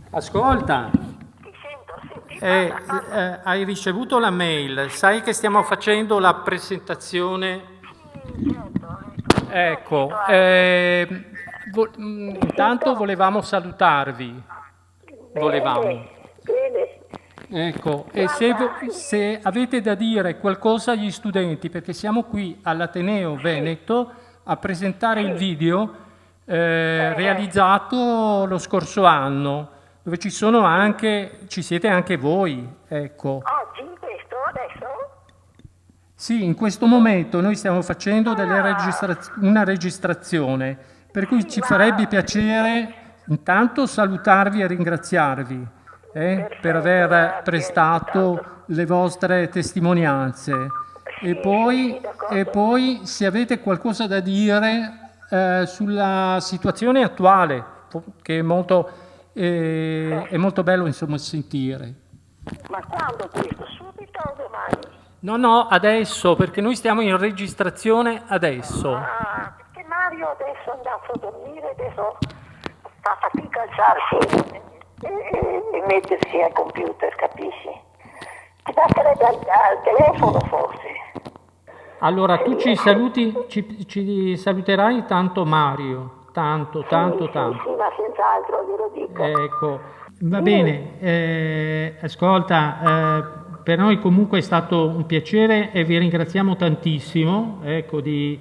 Ascolta. Ti sento, hai ricevuto la mail, sai che stiamo facendo la presentazione. Ecco, intanto volevamo salutarvi. Bene. Ecco, e se avete da dire qualcosa agli studenti, perché siamo qui all'Ateneo Veneto a presentare il video realizzato lo scorso anno, dove ci siete anche voi, ecco. Oggi, questo, adesso? Sì, in questo momento noi stiamo facendo una registrazione, per cui ci farebbe piacere intanto salutarvi e ringraziarvi per aver prestato le vostre testimonianze e poi se avete qualcosa da dire sulla situazione attuale, che è molto bello insomma sentire. Ma quando questo? Subito o domani? No, adesso, perché noi stiamo in registrazione adesso. Perché Mario adesso è andato a dormire, adesso fa fatica a alzarsi e mettersi al computer, capisci? Ti basterebbe al telefono forse. Allora tu ci saluterai tanto Mario, tanto. Sì, ma senz'altro glielo dico. Ecco, va bene, ascolta, per noi comunque è stato un piacere e vi ringraziamo tantissimo, ecco, di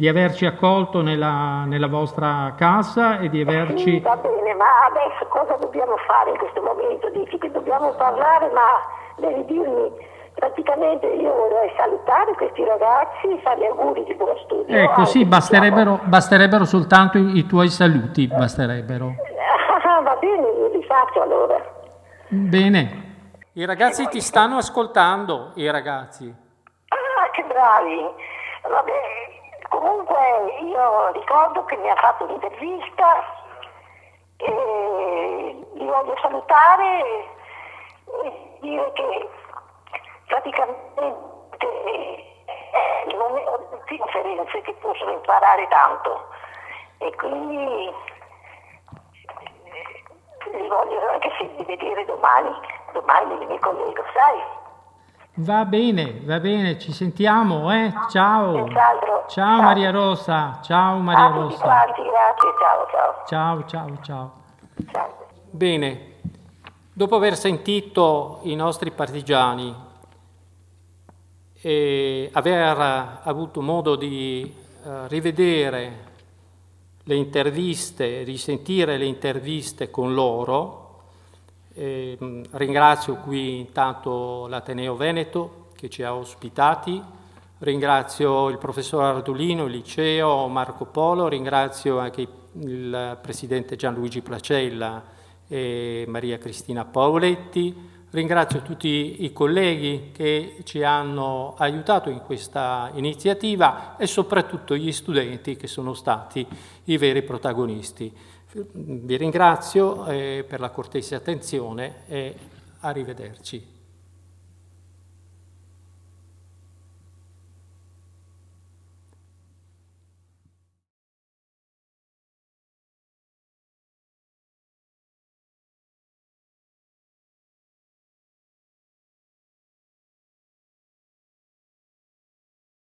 averci accolto nella vostra casa e di averci... Sì, va bene, ma adesso cosa dobbiamo fare in questo momento? Dici che dobbiamo parlare, ma devi dirmi, praticamente io vorrei salutare questi ragazzi, fare gli auguri di buon studio. Ecco, sì, basterebbero soltanto i tuoi saluti, basterebbero. Va bene, io li faccio allora. Bene. I ragazzi ti stanno ascoltando, i ragazzi. Ah, che bravi. Vabbè, comunque io ricordo che mi ha fatto un'intervista e li voglio salutare e dire che praticamente non ho conferenze che possono imparare tanto e quindi li voglio anche vedere domani mi collego, sai? Va bene, ci sentiamo, ciao. Senz'altro. Ciao Maria Rosa, ciao Maria Rosa. Tutti quanti, grazie, Ciao. Bene, dopo aver sentito i nostri partigiani e aver avuto modo di rivedere le interviste, risentire le interviste con loro, ringrazio qui intanto l'Ateneo Veneto che ci ha ospitati. Ringrazio il professor Ardolino, il liceo Marco Polo, ringrazio anche il presidente Gianluigi Placella e Maria Cristina Paoletti, ringrazio tutti i colleghi che ci hanno aiutato in questa iniziativa e soprattutto gli studenti che sono stati i veri protagonisti. Vi ringrazio per la cortese attenzione e arrivederci.